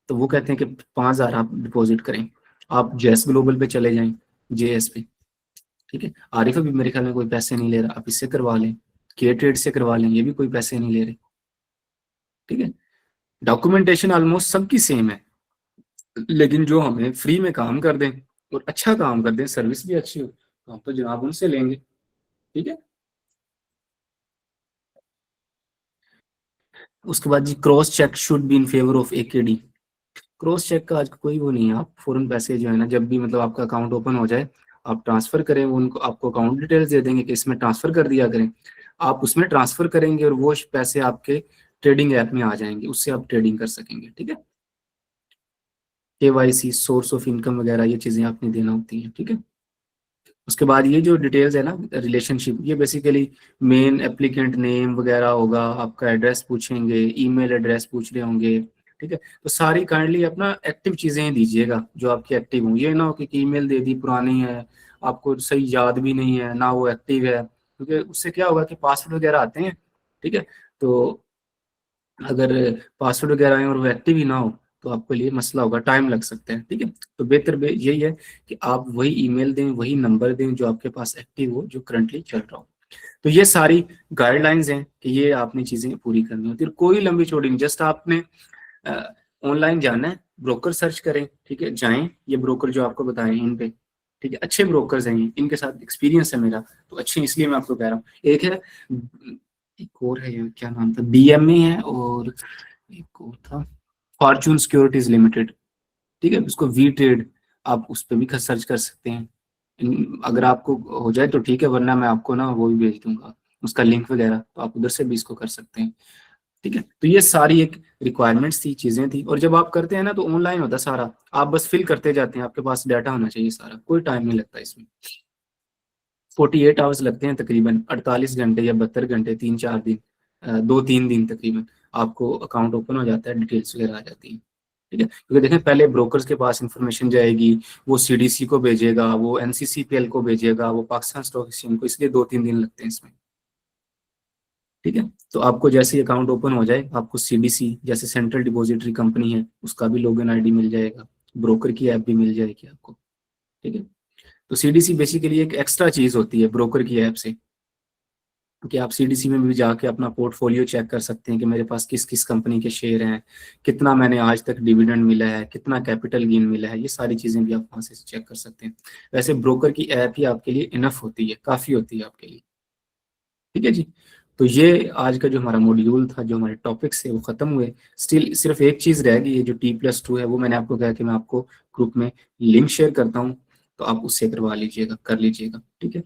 तो वो कहते हैं कि 5000 आप डिपॉजिट करें। आप जेएस ग्लोबल पे चले जाएं, जेएस पे। ठीक है, आरिफ अभी मेरे ख्याल में कोई पैसे नहीं ले रहा, आप इससे करवा लें, के ट्रेड से करवा लें, ये भी कोई पैसे नहीं ले रहे। ठीक है, डॉक्यूमेंटेशन ऑलमोस्ट सबकी सेम है, लेकिन जो हमें फ्री में काम कर दें और अच्छा काम कर दें, सर्विस भी अच्छी हो, तो हम तो जनाब उनसे लेंगे। ठीक है, उसके बाद जी, cross check should be in favour of AKD. Cross check का आज कोई वो नहीं है, आप फॉरन पैसे जो है ना, जब भी मतलब आपका अकाउंट ओपन हो जाए, आप ट्रांसफर करें, वो उनको आपको अकाउंट डिटेल्स दे देंगे कि इसमें ट्रांसफर कर दिया करें। आप उसमें ट्रांसफर करेंगे और वो पैसे आपके ट्रेडिंग ऐप में आ जाएंगे, उससे आप ट्रेडिंग कर सकेंगे। ठीक है, केवाईसी, सोर्स ऑफ इनकम वगैरह, ये चीजें आपने देना होती हैं। ठीक है, उसके बाद ये जो डिटेल्स है ना रिलेशनशिप, ये बेसिकली मेन एप्लीकेंट नेम वगैरह होगा, आपका एड्रेस पूछेंगे, ईमेल एड्रेस पूछ रहे होंगे। ठीक है, तो सारी काइंडली अपना एक्टिव चीजें ही दीजिएगा जो आपकी एक्टिव हों, ये ना हो कि ईमेल दे दी पुरानी है, आपको सही याद भी नहीं है ना वो एक्टिव है, क्योंकि उससे क्या होगा कि पासवर्ड वगैरह आते हैं। ठीक है, तो अगर पासवर्ड वगैरह आए और वो एक्टिव ही ना हो तो आपके लिए मसला होगा, टाइम लग सकता है। ठीक है, तो बेहतर यही है कि आप वही ईमेल दें, वही नंबर दें जो आपके पास एक्टिव हो, जो करंटली चल रहा हो। तो ये सारी गाइडलाइंस हैं कि ये आपने चीजें पूरी करनी होती है, कोई लंबी चौड़ी नहीं, जस्ट आपने ऑनलाइन जाना है, ब्रोकर सर्च करें। ठीक है, जाएं, ये ब्रोकर जो आपको बताएं इन पे। ठीक है, अच्छे ब्रोकर्स हैं ये, इनके साथ एक्सपीरियंस है मेरा, तो अच्छे इसलिए मैं आपको कह रहा हूँ। एक है, एक और है यार, क्या नाम था, बीएमए है, और एक और था फॉर्चून सिक्योरिटीज लिमिटेड। ठीक है, उसको वी ट्रेड, आप उस पर भी सर्च कर सकते हैं। अगर आपको हो जाए तो ठीक है, वरना मैं आपको ना वो भी भेज दूंगा उसका लिंक वगैरह, तो आप उधर से भी इसको कर सकते हैं। ठीक है, तो ये सारी एक रिक्वायरमेंट्स थी, चीजें थी, और जब आप करते हैं ना तो ऑनलाइन होता है सारा, आप बस फिल करते जाते हैं, आपके पास डाटा होना चाहिए सारा, कोई टाइम नहीं लगता इसमें। 48 आवर्स लगते हैं तकरीबन, 48 घंटे या 72 घंटे, 3-4 दिन, 2-3 दिन तकरीबन, आपको अकाउंट ओपन हो जाता है, डिटेल्स वगैरह आ जाती है। ठीक है, क्योंकि देखें पहले ब्रोकर्स के पास इंफॉर्मेशन जाएगी, वो सीडीसी को भेजेगा, वो एनसीसीपीएल को भेजेगा, वो पाकिस्तान स्टॉक एक्सचेंज को, इसलिए 2-3 दिन लगते हैं इसमें। ठीक है, तो आपको जैसे ही अकाउंट ओपन हो जाए, आपको सीडीसी जैसे सेंट्रल डिपॉजिटरी कंपनी है उसका भी लॉगिन आईडी मिल जाएगा, ब्रोकर की ऐप भी मिल जाएगी आपको। ठीक है, तो सीडीसी बेसिकली एक एक्स्ट्रा चीज होती है ब्रोकर की ऐप से, कि आप सीडीसी में भी जाके अपना पोर्टफोलियो चेक कर सकते हैं कि मेरे पास किस किस कंपनी के शेयर हैं, कितना मैंने आज तक डिविडेंड मिला है, कितना कैपिटल गेन मिला है, ये सारी चीजें भी आप वहां से चेक कर सकते हैं। वैसे ब्रोकर की ऐप ही आपके लिए इनफ होती है, काफी होती है आपके लिए। ठीक है जी, तो ये आज का जो हमारा मॉड्यूल था, जो हमारे टॉपिक्स है वो खत्म हुए। स्टिल सिर्फ एक चीज रह गई है, जो T+2 है, वो मैंने आपको कहा कि मैं आपको ग्रुप में लिंक शेयर करता हूँ, तो आप उससे करवा लीजिएगा, कर लीजिएगा, ठीक है।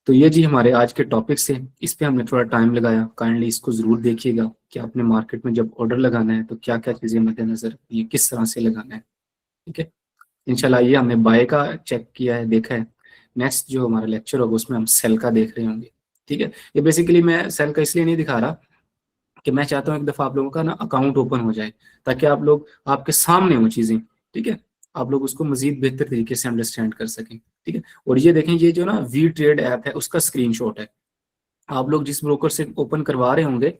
तो ये जी हमारे आज के टॉपिक्स हैं, इस पे हमने थोड़ा टाइम लगाया, काइंडली इसको जरूर देखिएगा कि आपने मार्केट में जब ऑर्डर लगाना है तो क्या क्या चीजें मद्देनजर, ये किस तरह से लगाना है, ठीक है। इंशाल्लाह ये हमने बाय का चेक किया है, देखा है। नेक्स्ट जो हमारा लेक्चर होगा उसमें हम सेल का देख रहे होंगे, ठीक है। ये बेसिकली मैं सेल का इसलिए नहीं दिखा रहा कि मैं चाहता हूँ एक दफा आप लोगों का ना अकाउंट ओपन हो जाए, ताकि आप लोग आपके सामने हो चीजें, ठीक है, आप लोग उसको मजीद बेहतर तरीके से अंडरस्टैंड कर सकें, ठीक है। और ये देखें, ये जो ना वी ट्रेड ऐप है उसका स्क्रीनशॉट है। आप लोग जिस ब्रोकर से ओपन करवा रहे होंगे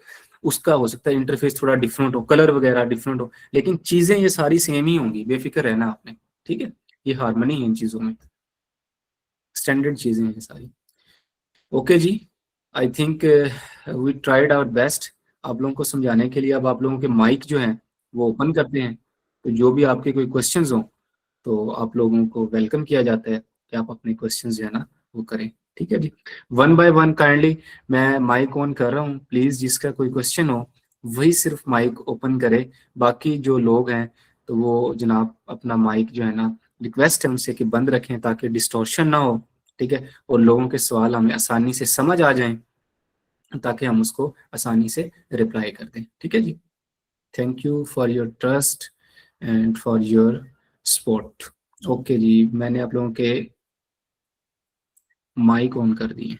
उसका हो सकता है इंटरफेस थोड़ा डिफरेंट हो, कलर वगैरह डिफरेंट हो, लेकिन चीजें ये सारी सेम ही होंगी, बेफिक्र रहना आपने, ठीक है। ये हार्मनी है इन चीजों में, स्टैंडर्ड चीजें हैं सारी। ओके जी, I think we tried our best आप लोगों को समझाने के लिए। अब आप लोगों के माइक जो हैं वो ओपन करते हैं, तो जो भी आपके कोई क्वेश्चंस हो तो आप लोगों को वेलकम किया जाता है कि आप अपने क्वेश्चंस जो है ना वो करें, ठीक है जी। वन बाय वन काइंडली मैं माइक ऑन कर रहा हूँ, प्लीज जिसका कोई क्वेश्चन हो वही सिर्फ माइक ओपन करे, बाकी जो लोग हैं तो वो जनाब अपना माइक जो है ना, रिक्वेस्ट है उनसे कि बंद रखें ताकि डिस्टॉर्शन ना हो, ठीक है, और लोगों के सवाल हमें आसानी से समझ आ जाएं ताकि हम उसको आसानी से रिप्लाई कर दें, ठीक है जी। Thank you for your trust and for your support. Okay जी, मैंने आप लोगों के माइक ऑन कर दिए।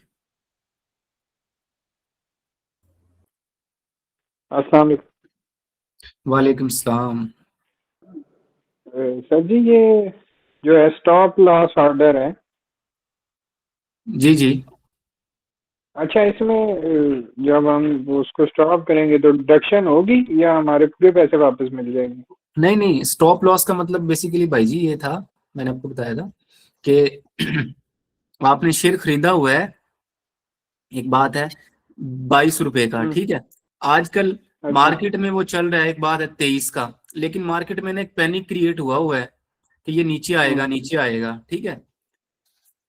अस्सलाम वालेकुम। वालेकुम सलाम। सर जी, ये जो है स्टॉप लॉस ऑर्डर है, जी जी। अच्छा इसमें जब हम उसको स्टॉप करेंगे तो डिडक्शन होगी या हमारे पूरे पैसे वापस मिल जाएंगे? नहीं नहीं, स्टॉप लॉस का मतलब बेसिकली भाई जी ये था, मैंने आपको बताया था कि आपने शेयर खरीदा हुआ है, एक बात है, 22 रुपए का, हम्म। ठीक है। आजकल अच्छा। मार्केट में वो चल रहा है, एक बात है 23 का, लेकिन मार्केट में ना एक पैनिक क्रिएट हुआ हुआ है कि ये नीचे आएगा, हम्म। नीचे आएगा, ठीक है।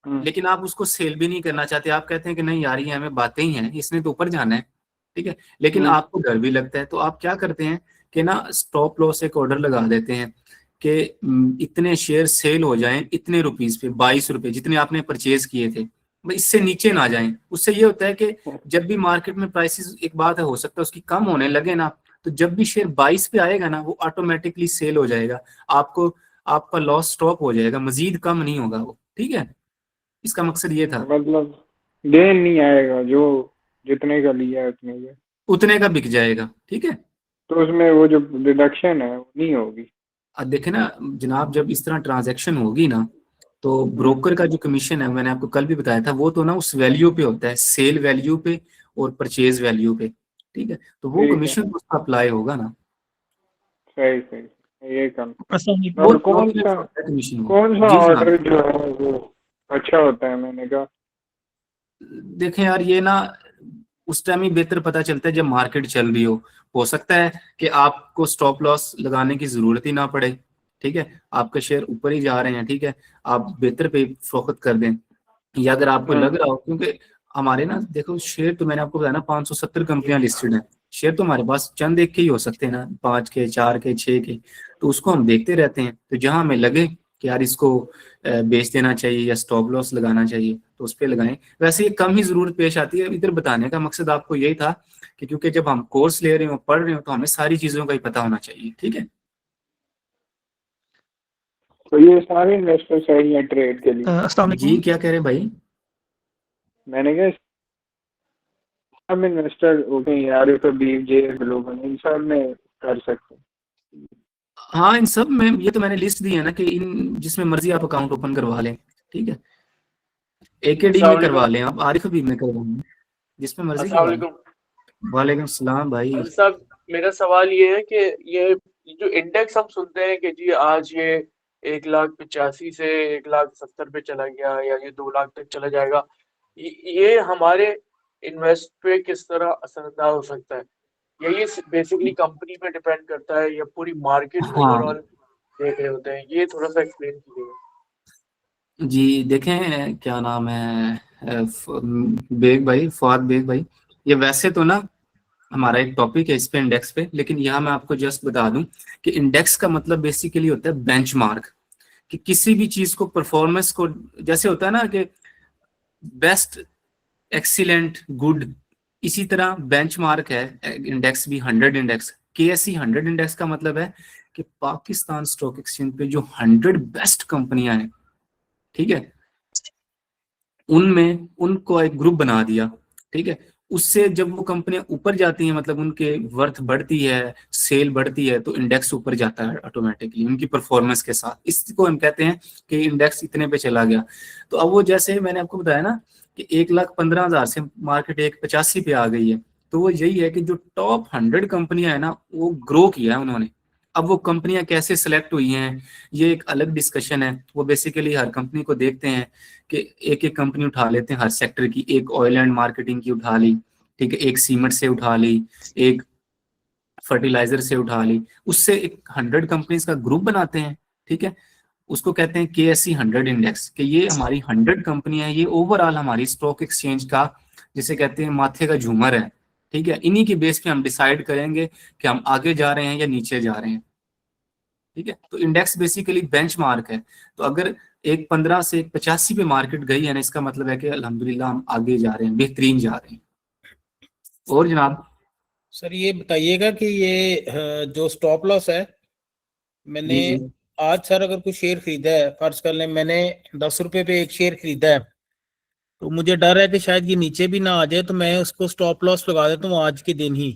हम्म। लेकिन आप उसको सेल भी नहीं करना चाहते, आप कहते हैं कि नहीं यार ये हमें बातें ही हैं, इसने तो ऊपर जाना है, ठीक है। लेकिन हम्म। आपको डर भी लगता है, तो आप क्या करते हैं कि ना स्टॉप लॉस एक ऑर्डर लगा देते हैं कि इतने शेयर सेल हो जाएं इतने रुपीस पे, 22 रुपए जितने आपने परचेज किए थे, भाई इससे नीचे ना जाएं। उससे ये होता है कि जब भी मार्केट में प्राइसेस, एक बात है हो सकता है उसकी कम होने लगे ना, तो जब भी शेयर 22 पे आएगा ना वो ऑटोमेटिकली सेल हो जाएगा, आपको आपका लॉस स्टॉप हो जाएगा, मजीद कम नहीं होगा वो, ठीक है। इसका मकसद ये था, मतलब गेन नहीं आएगा, जो जितने का लिया है उतने का, उतने का बिक जाएगा, ठीक है। तो उसमें वो जो डिडक्शन है वो नहीं होगी? अब देखे ना जनाब, जब इस तरह ट्रांजैक्शन होगी ना तो हम्म। ब्रोकर का जो कमीशन है, मैंने आपको कल भी बताया था, वो तो ना उस वैल्यू पे होता है, सेल वैल्यू पे और परचेज वैल्यू पे, ठीक है। तो वो ठीक है। कमीशन तो उसका अप्लाई होगा ना, सही सही, ये काम। अस्सलाम वालेकुम। वो और दोनों में होता है कमीशन वो। कौन सा जी जनाब। ऑर्डर जो है वो अच्छा होता है, मैंने कहा? देखें यार ये ना उस टाइम ही बेहतर पता चलता है जब मार्केट चल रही हो सकता है कि आपको स्टॉप लॉस लगाने की जरूरत ही ना पड़े, ठीक है, आपके शेयर ऊपर ही जा रहे हैं, ठीक है, आप बेहतर पे फोकस कर दें। या अगर आपको हम्म। लग रहा हो, क्योंकि हमारे ना देखो शेयर तो मैंने आपको बताया ना 570 कंपनियां लिस्टेड हैं, शेयर तो हमारे पास चंद एक के ही हो सकते हैं ना, 5 के, 4 के, 6 के, तो उसको हम देखते रहते हैं, तो जहां हमें लगे कि यार इसको बेच देना चाहिए या स्टॉप लॉस लगाना चाहिए तो उस पर लगाएं। वैसे ये कम ही जरूरत पेश आती है, इधर बताने का मकसद आपको यही था कि क्योंकि जब हम कोर्स ले रहे हो, पढ़ रहे हो, तो हमें सारी चीजों का ही पता होना चाहिए, ठीक है। तो ये सारे इन्वेस्टर सही है ट्रेड के लिए? अस्सलाम जी वालेकुम। क्या कह रहे हैं भाई? मैंने कहा सब इन्वेस्टर होते हैं यार, तो बीफ जे ग्लोबल इन सब में कर सकते हैं। हाँ इन सब में, ये तो मैंने लिस्ट दी है ना कि इन जिसमें मर्जी आप अकाउंट ओपन करवा लें, ठीक है। एकेडी अस्सलाम में करवा वालेकुम। लें आप, आरिफ भी में करवा लें, जिसमें मर्जी अस्सलाम करवा लें। वालेकुम। वालेकुम सलाम भाई। साहब, मेरा सवाल ये है कि ये जो इंडेक्स हम सुनते हैं कि जी आज ये 1,85,000 से 1,70,000 पे चला गया या ये 2 लाख तक चला जाएगा, ये हमारे इन्वेस्ट पे किस तरह असरदार हो सकता है? या ये बेसिकली कंपनी पे डिपेंड करता है या पूरी मार्केट हाँ ओवरऑल देख रहे होते हैं? ये थोड़ा सा एक्सप्लेन कीजिएगा। जी, देखें क्या नाम है, बेग भाई, फवाद बेग भाई, ये वैसे तो ना हमारा एक टॉपिक है इस पे, इंडेक्स पे, लेकिन यहाँ मैं आपको जस्ट बता दूं कि इंडेक्स का मतलब बेसिकली होता है बेंचमार्क, कि किसी भी चीज को, परफॉर्मेंस को, जैसे होता है ना कि बेस्ट, एक्सीलेंट, गुड, इसी तरह बेंचमार्क है इंडेक्स भी। 100 इंडेक्स, केएसई 100 इंडेक्स का मतलब है कि पाकिस्तान स्टॉक एक्सचेंज पे जो 100 बेस्ट कंपनियां हैं, ठीक है, उनमें उनको एक ग्रुप बना दिया, ठीक है। उससे जब वो कंपनियां ऊपर जाती हैं, मतलब उनके वर्थ बढ़ती है, सेल बढ़ती है, तो इंडेक्स ऊपर जाता है ऑटोमेटिकली उनकी परफॉर्मेंस के साथ। इसको हम कहते हैं कि इंडेक्स इतने पे चला गया। तो अब वो, जैसे मैंने आपको बताया ना कि 1,15,000 से मार्केट 1,85 पे आ गई है, तो वो यही है कि जो टॉप 100 कंपनियां है ना, वो ग्रो किया है उन्होंने। अब वो कंपनियां कैसे सिलेक्ट हुई हैं, ये एक अलग डिस्कशन है। वो बेसिकली हर कंपनी को देखते हैं कि एक एक कंपनी उठा लेते हैं हर सेक्टर की, एक ऑयल एंड मार्केटिंग की उठा ली, ठीक है, एक सीमेंट से उठा ली, एक फर्टिलाइजर से उठा ली, उससे एक 100 कंपनीज का ग्रुप बनाते हैं, ठीक है। उसको कहते हैं केएससी 100 इंडेक्स, कि ये हमारी 100 कंपनियां हैं, ये ओवरऑल हमारी स्टॉक एक्सचेंज का, जिसे कहते हैं माथे का झूमर है, ठीक है। इन्हीं की बेस पे हम डिसाइड करेंगे कि हम आगे जा रहे हैं या नीचे जा रहे हैं, ठीक है। तो इंडेक्स बेसिकली बेंचमार्क है। तो अगर एक 15 से एक 85 पे मार्केट गई है ना, इसका मतलब है कि अल्हम्दुलिल्लाह हम आगे जा रहे हैं, बेहतरीन जा रहे हैं। और जनाब, सर ये बताइएगा कि ये जो स्टॉप लॉस है, मैंने जी जी, आज सर अगर कोई शेयर खरीदा है, फर्ज कर लें मैंने 10 रुपए पे एक शेयर खरीदा है, तो मुझे डर है कि शायद ये नीचे भी ना आ जाए, तो मैं उसको स्टॉप लॉस लगा देता हूँ आज के दिन ही।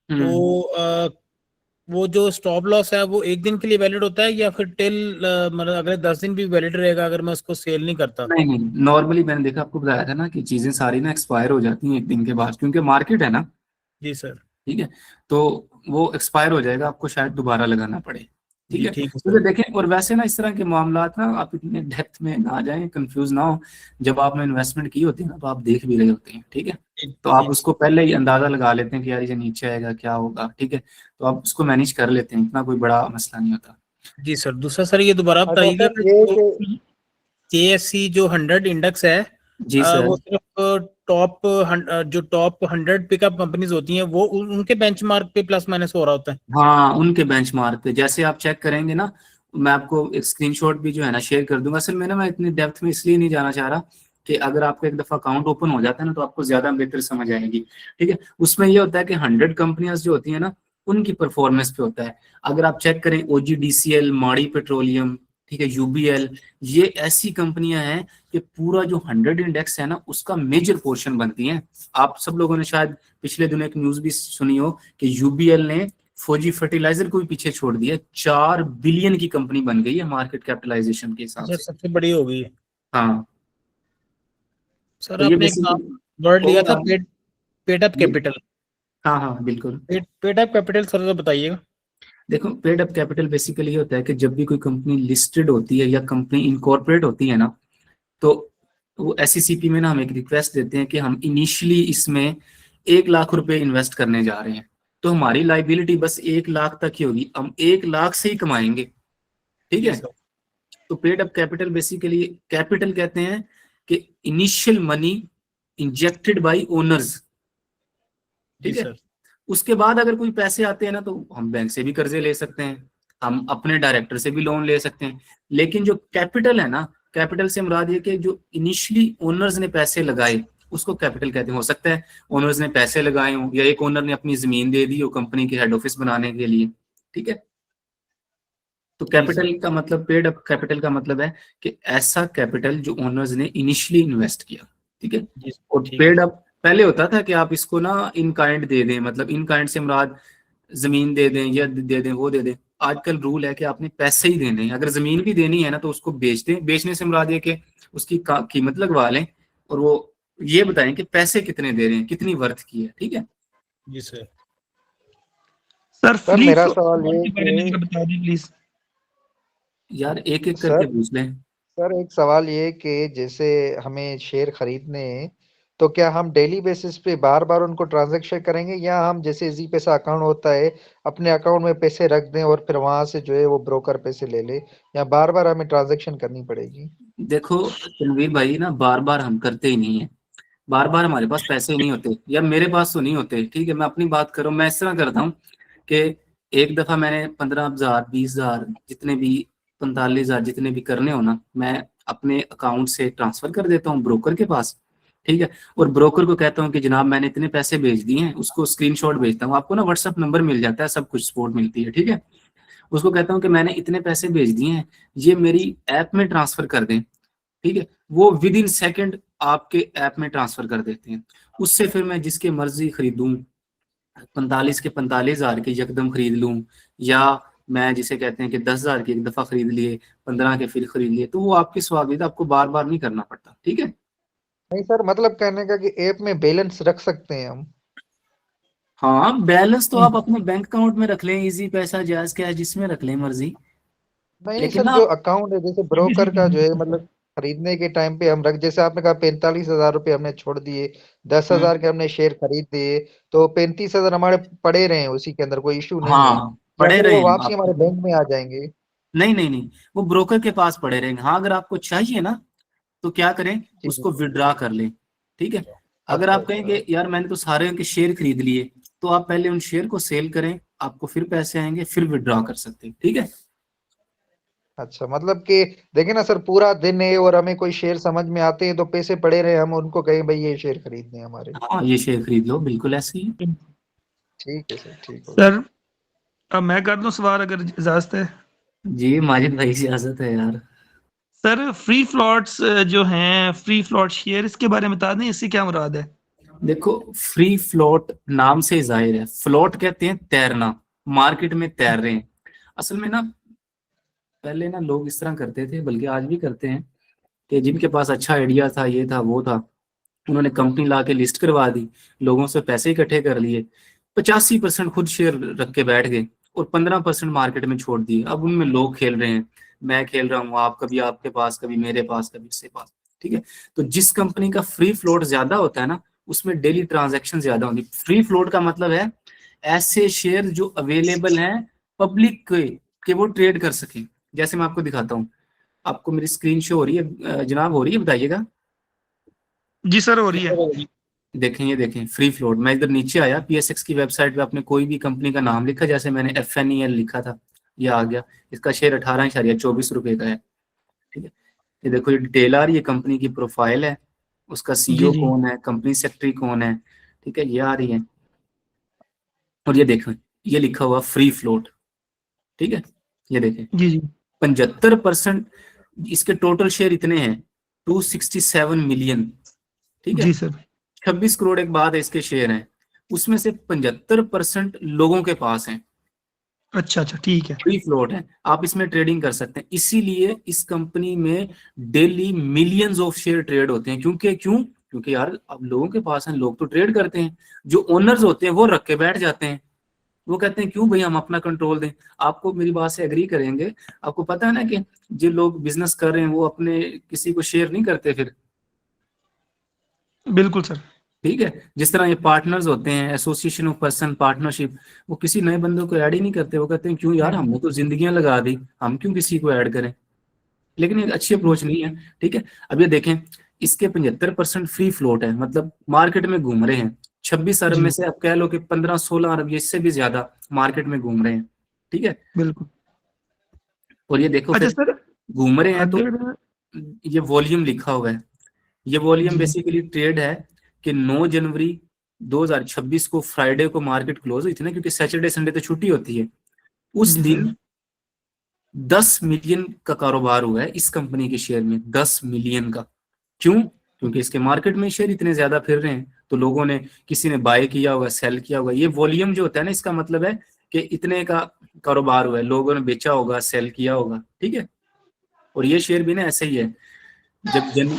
तो वो जो स्टॉप लॉस है वो एक दिन के लिए वैलिड होता है या फिर टिल मतलब अगले 10 दिन भी वैलिड रहेगा अगर मैं उसको सेल नहीं करता? नहीं नहीं, नॉर्मली मैंने देखा, आपको बताया था ना कि चीजें सारी ना एक्सपायर हो जाती हैं एक दिन के बाद, क्योंकि मार्केट है ना, जी सर। ठीक है। तो वो एक्सपायर हो जाएगा, आपको शायद दोबारा लगाना पड़े, ठीक जी है। ठीक है तो सर। देखें, और वैसे ना इस तरह के मामलात ना आप इतने डेप्थ में ना जाएं, कंफ्यूज ना हो। जब आपने इन्वेस्टमेंट की होती है ना, तो आप देख भी रहे होते हैं, ठीक है। जी तो आप जी उसको पहले ही अंदाजा लगा लेते हैं कि यार ये नीचे आएगा, क्या होगा, ठीक है। तो आप उसको मैनेज कर लेते हैं, इतना कोई बड़ा मसला नहीं होता। जी सर। दूसरा सर ये दोबारा अच्छा बताइएगा सर, ये कि केएससी जो 100 इंडेक्स है, जी सर। वो सिर्फ टॉप जो टॉप 100 पिकअप कंपनीज होती हैं वो उनके बेंचमार्क पे प्लस माइनस हो रहा होता है? हाँ, उनके बेंचमार्क पे जैसे आप चेक करेंगे ना, मैं आपको एक स्क्रीनशॉट भी जो है ना शेयर कर दूंगा। असल में ना मैं इतनी डेप्थ में इसलिए नहीं जाना चाह रहा कि अगर आपका एक दफा अकाउंट ओपन हो जाता है ना, तो आपको ज्यादा बेहतर समझ आएगी, ठीक है। उसमें ये होता है कि 100 कंपनियां जो होती है ना, उनकी परफॉर्मेंस पे होता है। अगर आप चेक करें, ओजीडीसीएल, माड़ी पेट्रोलियम, ठीक है, यूबीएल, ये ऐसी कंपनियां हैं कि पूरा जो 100 इंडेक्स है ना, उसका मेजर पोर्शन बनती हैं। आप सब लोगों ने शायद पिछले दिनों एक न्यूज भी सुनी हो कि यूबीएल ने फौजी फर्टिलाइजर को भी पीछे छोड़ दिया, 4 बिलियन की कंपनी बन गई है मार्केट कैपिटलाइजेशन के हिसाब अच्छा, से। सबसे बड़ी होगी। हाँ, सर तो ये आपने एक नाम बेसिकली वर्ड लिया था, ओवरऑल, पेड अप कैपिटल। हाँ हाँ बिल्कुल। पेड अप कैपिटल सर बताइएगा। देखो, पेड अप कैपिटल बेसिकली ये होता है कि जब भी कोई कंपनी लिस्टेड होती है या कंपनी इनकॉर्पोरेट होती है ना, तो वो एसईसीपी में ना हम एक रिक्वेस्ट देते हैं कि हम इनिशियली इसमें 1 लाख रुपए इन्वेस्ट करने जा रहे हैं। तो हमारी लाइबिलिटी बस 1 लाख तक ही होगी, हम 1 लाख से ही कमाएंगे, ठीक जी है। सर। तो paid up capital basically, capital कहते हैं कि initial money injected by owners, जी ठीक है। सर। उसके बाद अगर कोई पैसे आते हैं ना, तो हम बैंक से भी कर्जे ले सकते हैं, हम अपने डायरेक्टर से भी लोन ले सकते हैं। लेकिन जो कैपिटल है ना, कैपिटल से मुराद ये कि जो इनिशियली ओनर्स ने पैसे लगाए, उसको कैपिटल कहते हैं। हो सकता है ओनर्स ने पैसे लगाए हों, या एक ओनर ने अपनी जमीन दे दी हो कंपनी के हेड ऑफिस बनाने के लिए, ठीक है। तो जी सर। कैपिटल का मतलब, पेड अप कैपिटल का मतलब है कि ऐसा कैपिटल जो ओनर्स ने इनिशियली इन्वेस्ट किया, ठीक है। जी और ठीक है। पेड अप पहले होता था कि आप इसको ना इन काइंड दे दें, मतलब इन काइंड से मुराद जमीन दे दें या दे दें, वो दे दें। आजकल रूल है कि आपने पैसे ही देने हैं। अगर जमीन भी देनी है ना, तो उसको बेच दें। बेचने से मुराद ये कि उसकी कीमत लगवा लें, और वो ये बताएं कि पैसे कितने दे रहे हैं, कितनी वर्थ की है, ठीक है। जी सर। सर सर फ्री मेरा सवाल फ्लोट ये के बारे में जरा बता दी प्लीज। यार एक एक करके सर पूछ लें। सर एक सवाल ये कि जैसे हमें शेयर खरीदने हैं, तो क्या हम डेली बेसिस पे बार बार उनको ट्रांजेक्शन करेंगे, या हम जैसे जी पैसा अकाउंट होता है अपने अकाउंट में पैसे रख दें और फिर वहां से जो है वो ब्रोकर पैसे ले ले, या बार बार हमें ट्रांजेक्शन करनी पड़ेगी? देखो तनवीर भाई ना, बार बार हम करते ही नहीं है, बार बार हमारे पास पैसे ही नहीं होते, या मेरे पास तो नहीं होते। ठीक है, मैं अपनी बात करूं, मैं इस तरह करता हूँ कि एक दफा मैंने 15,000 20,000 जितने भी 45,000 जितने भी करने हो ना, मैं अपने अकाउंट से ट्रांसफर कर देता हूँ ब्रोकर के पास। ठीक है, और ब्रोकर को कहता हूँ कि जनाब मैंने इतने पैसे भेज दिए हैं, उसको स्क्रीनशॉट भेजता हूँ, आपको ना व्हाट्सएप नंबर मिल जाता है, सब कुछ सपोर्ट मिलती है। ठीक है, उसको कहता हूँ कि मैंने इतने पैसे भेज दिए हैं, ये मेरी ऐप में ट्रांसफर कर दें। ठीक है, वो विद इन सेकेंड आपके ऐप में ट्रांसफर कर देते हैं। उससे फिर मैं जिसके मर्जी खरीदूं, 45 के 45,000 के यकदम खरीद लूं, या मैं जिसे कहते हैं कि 10,000 के एक दफा खरीद लिए, 15 के फिर खरीद लिए, तो वो आपकी स्वाभित, आपको बार बार नहीं करना पड़ता। ठीक है, नहीं सर, मतलब कहने का कि ऐप में बैलेंस रख सकते हैं हम? हाँ बैलेंस तो आप अपने बैंक अकाउंट में रख लें, इजी पैसा, जायज कैश, जिसमें रख लें मर्जी। नहीं लेकिन सर, ना जो अकाउंट है जैसे ब्रोकर का जो है, मतलब खरीदने के टाइम पे हम रख, जैसे आपने कहा 45,000 रुपये हमने छोड़ दिए, 10,000 के हमने शेयर खरीद दिए, तो 35,000 हमारे पड़े रहे उसी के अंदर, कोई इशू नहीं है? हाँ या पड़े फिर रहे वो हैं वापसी आपके, हमारे बैंक में आ जाएंगे? नहीं नहीं नहीं, वो ब्रोकर के पास पड़े रहेंगे। हाँ, अगर आपको चाहिए ना तो क्या करें, जी जी। उसको विड्रॉ कर लें। ठीक है, अगर अच्छा आप अच्छा। कहेंगे यार मैंने तो सारे के शेयर खरीद लिए, तो आप पहले उन शेयर को सेल करें, आपको फिर पैसे आएंगे, फिर विड्रॉ कर सकते हैं। ठीक है, अच्छा, मतलब कि देखिए ना सर, पूरा दिन है और हमें कोई शेयर समझ में आते हैं तो पैसे पड़े रहे, हम उनको कहें भाई ये शेयर खरीदने हैं हमारे। हाँ ये शेयर खरीद लो, बिल्कुल ऐसे ही। ठीक है सर, ठीक हो गया। सर अब मैं कर दूं सवाल अगर इजाजत है? जी माजिद भाई, इजाजत है यार। सर फ्री फ्लॉट्स जो हैं, फ्री फ्लॉट शेयर, इसके बारे में बता दें, इससे क्या मुराद है? देखो फ्री फ्लोट नाम से जाहिर है, फ्लोट कहते हैं तैरना, मार्केट में तैर रहे हैं। असल में ना पहले ना लोग इस तरह करते थे, बल्कि आज भी करते हैं, कि जिनके पास अच्छा आइडिया था, ये था वो था, उन्होंने कंपनी ला के लिस्ट करवा दी, लोगों से पैसे इकट्ठे कर लिए, 85% खुद शेयर रख के बैठ गए, और 15% मार्केट में छोड़ दिए। अब उनमें लोग खेल रहे हैं, मैं खेल रहा हूँ, आप कभी आपके पास, कभी मेरे पास, कभी इसके पास। ठीक है, तो जिस कंपनी का फ्री फ्लोट ज्यादा होता है ना, उसमें डेली ट्रांजैक्शन ज्यादा होती है। फ्री फ्लोट का मतलब है ऐसे शेयर जो अवेलेबल हैं पब्लिक के वो ट्रेड कर सकें। जैसे मैं आपको दिखाता हूँ, आपको मेरी स्क्रीन शो हो रही है जनाब, हो रही है, बताइएगा। जी सर, हो रही है। देखें, ये देखें फ्री फ्लोट। मैं इधर नीचे आया, पीएसएक्स की वेबसाइट पे, आपने कोई भी कंपनी का नाम लिखा, जैसे मैंने FNEL लिखा था, ये आ गया, इसका शेयर 18.24 रुपए का है। ठीक है, ये देखो, ये डिटेल आ रही है, कंपनी की प्रोफाइल है, उसका जी CEO जी कौन है, कंपनी सेक्रेटरी कौन है। ठीक है, ये आ रही है, और ये देखो, ये लिखा हुआ फ्री फ्लोट। ठीक है, ये देखें, जी जी 75% इसके टोटल शेयर इतने हैं, 267 मिलियन। ठीक है, जी सर। 26 करोड़ एक बाद इसके शेयर हैं, उसमें से 75% लोगों के पास हैं, अच्छा अच्छा, ठीक है। फ्री फ्लोट है, आप इसमें ट्रेडिंग कर सकते हैं। इसीलिए इस कंपनी में daily millions of share trade होते हैं। क्योंकि यार अब लोगों के पास हैं, लोग तो ट्रेड करते हैं, जो ओनर्स होते हैं वो रख के बैठ जाते हैं, वो कहते हैं क्यों भाई हम अपना कंट्रोल दें। आपको मेरी बात से एग्री करेंगे, आपको पता है ना कि जो लोग बिजनेस कर रहे हैं वो अपने किसी को शेयर नहीं करते फिर। बिल्कुल सर। ठीक है, जिस तरह ये पार्टनर्स होते हैं, एसोसिएशन ऑफ पर्सन पार्टनरशिप, वो किसी नए बंदों को ऐड ही नहीं करते, वो कहते हैं क्यों यार, हमने तो जिंदगियां लगा दी, हम क्यों किसी को ऐड करें। लेकिन एक अच्छी अप्रोच नहीं है। ठीक है, अब ये देखें, इसके 75% फ्री फ्लोट है, मतलब मार्केट में घूम रहे हैं। 26 अरब में जी से आप कह लो कि 15-16 अरब, ये इससे भी ज्यादा मार्केट में घूम रहे हैं। ठीक है, बिल्कुल। और ये देखो अच्छा फिर सर, घूम रहे हैं तो अगर ये वॉल्यूम लिखा हुआ है, ये वॉल्यूम जी बेसिकली ट्रेड है कि 9 जनवरी 2026 को फ्राइडे को मार्केट क्लोज हुई थी ना, क्योंकि सैटरडे संडे तो छुट्टी होती है, उस जी सर। दिन 10 मिलियन का कारोबार हुआ है इस कंपनी के शेयर में, 10 मिलियन का। क्यों? क्योंकि इसके मार्केट में शेयर इतने ज्यादा फिर रहे हैं, तो लोगों ने, किसी ने बाय किया होगा, सेल किया होगा। ये वॉल्यूम जो होता है ना, इसका मतलब है कि इतने का कारोबार हुआ है, लोगों ने बेचा होगा, सेल किया होगा। ठीक है, और ये शेयर भी ना ऐसे ही है, जब जन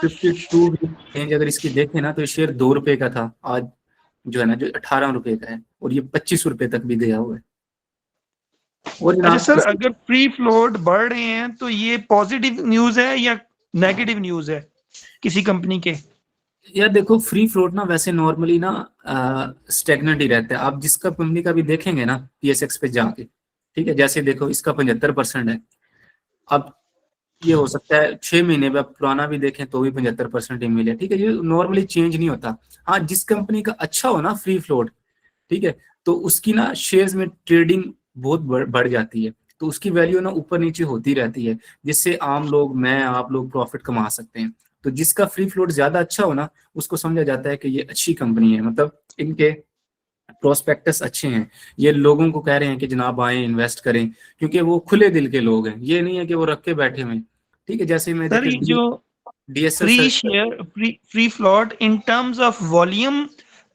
52 रेंज अगर इसकी देखें ना, तो ये शेयर 2 रुपए का था, आज जो है ना जो 18 रुपए का है, और ये 25 रुपए तक भी गया हुआ है। और अच्छा जनाब सर, अगर फ्री फ्लोट बढ़ रहे हैं तो ये पॉजिटिव न्यूज है या नेगेटिव न्यूज है किसी कंपनी के? यार देखो फ्री फ्लोट ना वैसे नॉर्मली ना स्टेगनेंट ही रहता है। आप जिसका कंपनी का भी देखेंगे ना पीएसएक्स पे जाके, ठीक है, जैसे देखो इसका 75% है। अब ये हो सकता है 6 महीने में आप पुराना भी देखें तो भी 75% ही मिले, ठीक है, ये नॉर्मली चेंज नहीं होता। हाँ, जिस कंपनी का अच्छा हो ना फ्री फ्लोट, ठीक है, तो उसकी ना शेयर्स में ट्रेडिंग बहुत बढ़ जाती है, तो उसकी वैल्यू ना ऊपर नीचे होती रहती है, जिससे आम लोग, मैं, आप लोग प्रॉफिट कमा सकते हैं। तो जिसका फ्री फ्लोट ज्यादा अच्छा हो ना, उसको समझा जाता है कि ये अच्छी कंपनी है, मतलब इनके प्रोस्पेक्टस अच्छे हैं, ये लोगों को कह रहे हैं कि जनाब आए इन्वेस्ट करें, क्योंकि वो खुले दिल के लोग हैं, ये नहीं है कि वो रख के बैठे हुए हैं। ठीक है, जैसे मैं सर देखे ये जो DSL free search, share free float in terms of volume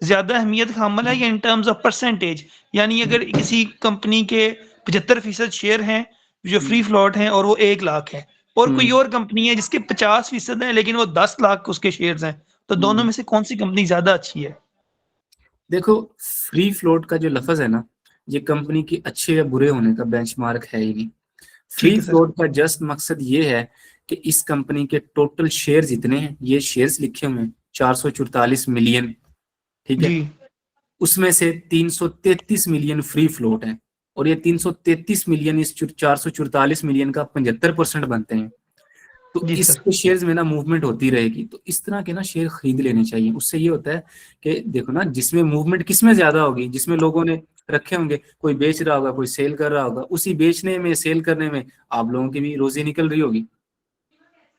ज्यादा अहमियत का अमल है या इन टर्म्स ऑफ परसेंटेज? यानी अगर किसी कंपनी के 75% शेयर हैं जो फ्री फ्लॉट हैं और वो 1 लाख है, और कोई और कंपनी है जिसके 50% है लेकिन वो 10 लाख उसके शेयर्स हैं, तो दोनों में से कौन सी कंपनी ज्यादा अच्छी है? देखो फ्री फ्लोट का जो लफ्ज है ना, ये कंपनी के अच्छे या बुरे होने का बेंचमार्क है ही नहीं। ठीक फ्री है सर। फ्लोट का जस्ट मकसद ये है कि इस कंपनी के टोटल शेयर जितने हैं, ये शेयर्स लिखे हुए हैं 444 मिलियन, ठीक है, जी उसमें से 333 मिलियन फ्री फ्लोट है, और ये 333 मिलियन इस 444 मिलियन का 75% बनते हैं। तो जी सर। इसके शेयर्स में ना मूवमेंट होती रहेगी, तो इस तरह के ना शेयर खरीद लेने चाहिए। उससे ये होता है कि देखो ना, जिसमें मूवमेंट किसमें ज्यादा होगी, जिसमें लोगों ने रखे होंगे, कोई बेच रहा होगा, कोई सेल कर रहा होगा, उसी बेचने में सेल करने में आप लोगों की भी रोजी निकल रही होगी।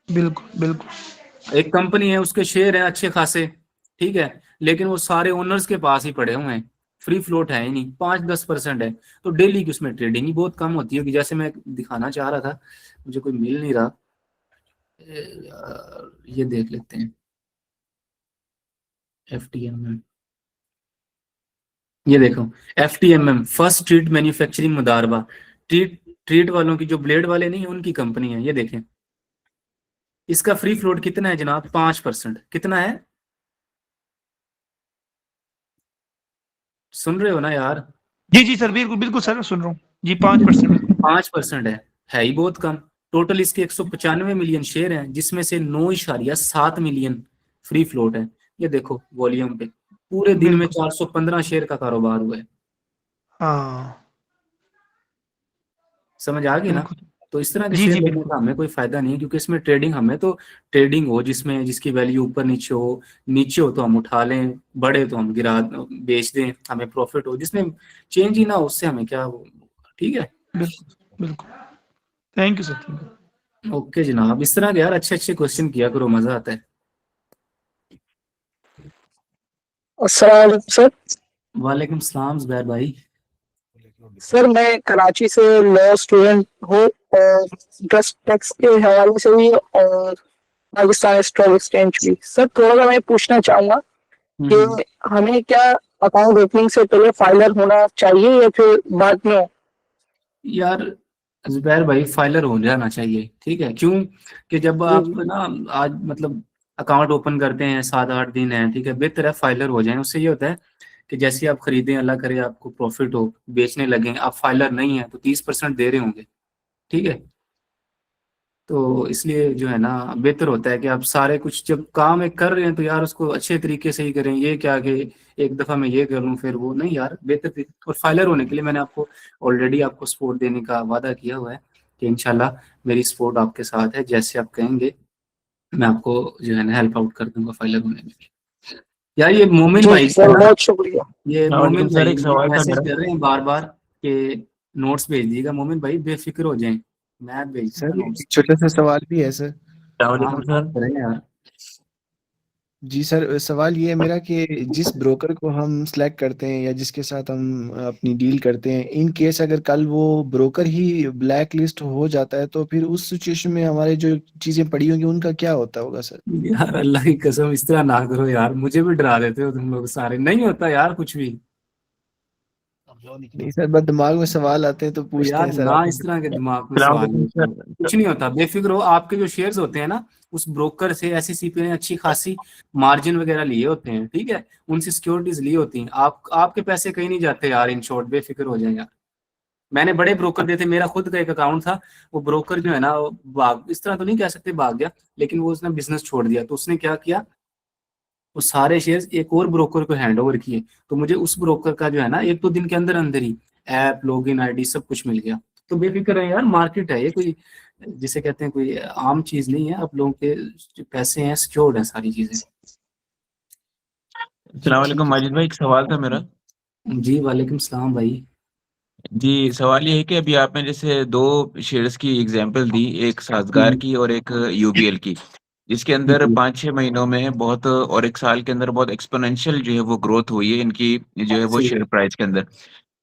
बिल्कुल बिल्कुल। एक कंपनी है, उसके शेयर हैं अच्छे खासे, ठीक है, लेकिन वो सारे ओनर्स के पास ही पड़े हुए हैं, फ्री फ्लोट है ही नहीं, 5-10% है, तो डेली की उसमें ट्रेडिंग ही बहुत कम होती होगी। जैसे मैं दिखाना चाह रहा था, मुझे कोई मिल नहीं रहा, यार ये देख लेते हैं, FTMM, ये देखो, FTMM फर्स्ट ट्रीट मैन्युफैक्चरिंग मुदारबा, ट्रीट ट्रीट वालों की, जो ब्लेड वाले नहीं है उनकी कंपनी है, ये देखें, इसका फ्री फ्लोट कितना है जनाब, 5%। कितना है, सुन रहे हो ना यार, जी जी सर, बिल्कुल बिल्कुल सर, सुन रहा हूँ जी। 5% बिल्कुल। 5% है ही बहुत कम। टोटल इसके 195 मिलियन शेयर हैं, जिसमें से 9.7 मिलियन फ्री फ्लोट है। ये देखो वॉल्यूम पे, पूरे दिन में बिल्कुल 415 शेयर का कारोबार हुआ है। हाँ। समझ आ गई ना? बिल्कुल। तो इस तरह के जी शेयर जी लेने बिल्कुल का हमें कोई फायदा नहीं है, क्योंकि इसमें ट्रेडिंग, हमें तो ट्रेडिंग हो जिसमें, जिसकी वैल्यू ऊपर नीचे हो, नीचे हो तो हम उठा लें, बढ़े तो हम गिरा बेच दें, हमें प्रॉफिट हो, जिसमें चेंज ही ना हो उससे हमें क्या हो। ठीक है, बिल्कुल बिल्कुल। Thank you sir, thank you. Okay जनाब, इस तरह के यार अच्छे अच्छे क्वेश्चन किया करो, मजा आता है। अस्सलाम वालेकुम सर। वालेकुम सलाम जुबैर भाई। सर मैं कराची से लॉ स्टूडेंट हूँ और इंटरेस्ट टैक्स के हवाले से भी और पाकिस्तान स्टॉक एक्सचेंज भी। सर थोड़ा सा मैं पूछना चाहूंगा हम्म। कि हमें क्या अकाउंट ओपनिंग से पहले फाइलर होना चाहिए या फिर बाद में हो? यार जुबैर भाई फाइलर हो जाना चाहिए, ठीक है, क्यों कि जब जी आप जी। ना आज मतलब अकाउंट ओपन करते हैं, 7-8 दिन है, ठीक है, बेहतर है फाइलर हो जाए। उससे ये होता है कि जैसे आप खरीदें, अल्लाह करे आपको प्रॉफिट हो, बेचने लगे, आप फाइलर नहीं है तो 30% दे रहे होंगे, ठीक है, तो इसलिए जो है ना बेहतर होता है कि आप सारे कुछ जब काम एक कर रहे हैं तो यार उसको अच्छे तरीके से ही करें। ये क्या कि एक दफा मैं ये कर लूं फिर वो नहीं, यार बेहतर और फाइलर होने के लिए मैंने आपको ऑलरेडी आपको सपोर्ट देने का वादा किया हुआ है कि इंशाल्लाह मेरी सपोर्ट आपके साथ है, जैसे आप कहेंगे मैं आपको जो है ना हेल्प आउट कर दूंगा फाइलर होने में। यार ये मोमिन जी भाई जो सर है ना, बहुत शुक्रिया। ये वालेकुम मोमिन सर, भाई एक सवाल था मैसेज मेरा। कर रहे हैं बार बार कि नोट्स भेज दिएगा। मोमिन भाई बेफिक्र हो जाएं, मैं भेज दूंगा सर नोट्स। एक छोटा सा सवाल भी है सर। हाँ वालेकुम बात सर। करेंगे यार। जी सर, सवाल ये है मेरा कि जिस ब्रोकर को हम सिलेक्ट करते हैं या जिसके साथ हम अपनी डील करते हैं, इन केस अगर कल वो ब्रोकर ही ब्लैक लिस्ट हो जाता है तो फिर उस सिचुएशन में हमारे जो चीजें पड़ी होंगी उनका क्या होता होगा सर? यार अल्लाह की कसम इस तरह ना करो यार, मुझे भी डरा देते हो तुम लोग सारे, नहीं होता यार कुछ भी। नहीं सर, बस दिमाग में सवाल आते हैं तो तो पूछते यार हैं सर ना आपसे। इस तरह के दिमाग में सलाम सवाल वालेकुम लेते हो, सर। कुछ नहीं होता, बेफिक्र हो। आपके जो शेयर्स होते हैं ना, उस ब्रोकर से एससीसीपी ने अच्छी खासी मार्जिन वगैरह लिए होते हैं, ठीक है, उनसे सिक्योरिटीज ली होती हैं, आपके पैसे कहीं नहीं जाते यार, इन शॉर्ट बेफिक्र हो जाए यार। मैंने बड़े ब्रोकर देखे, मेरा खुद का एक अकाउंट था, वो ब्रोकर जो है ना वो भाग, इस तरह तो नहीं कह सकते भाग गया, लेकिन वो उसने बिजनेस छोड़ दिया। तो उसने क्या किया, वो सारे शेयर्स एक और ब्रोकर को हैंड ओवर किए, तो मुझे उस ब्रोकर का जो है ना 1-2 दिन के अंदर अंदर ही ऐप, लॉगिन आईडी सब कुछ मिल गया। तो बेफिक्र है यार, मार्केट है ये, कोई जिसे कहते हैं कोई आम चीज नहीं है। आप लोगों के जो पैसे हैं सिक्योर्ड है सारी चीजें। अस्सलाम वालेकुम माजिद भाई, एक सवाल था मेरा। जी वालेकुम सलाम भाई। जी, सवाल ये है कि अभी आपने जैसे दो शेयर्स की एग्जांपल दी, एक साज़गार की और एक यूबीएल की, जिसके अंदर जी 5-6 महीनों में बहुत और एक साल के अंदर बहुत एक्सपोनेंशियल जो है वो ग्रोथ हुई है इनकी जो है वो सही है। शेयर प्राइस के अंदर।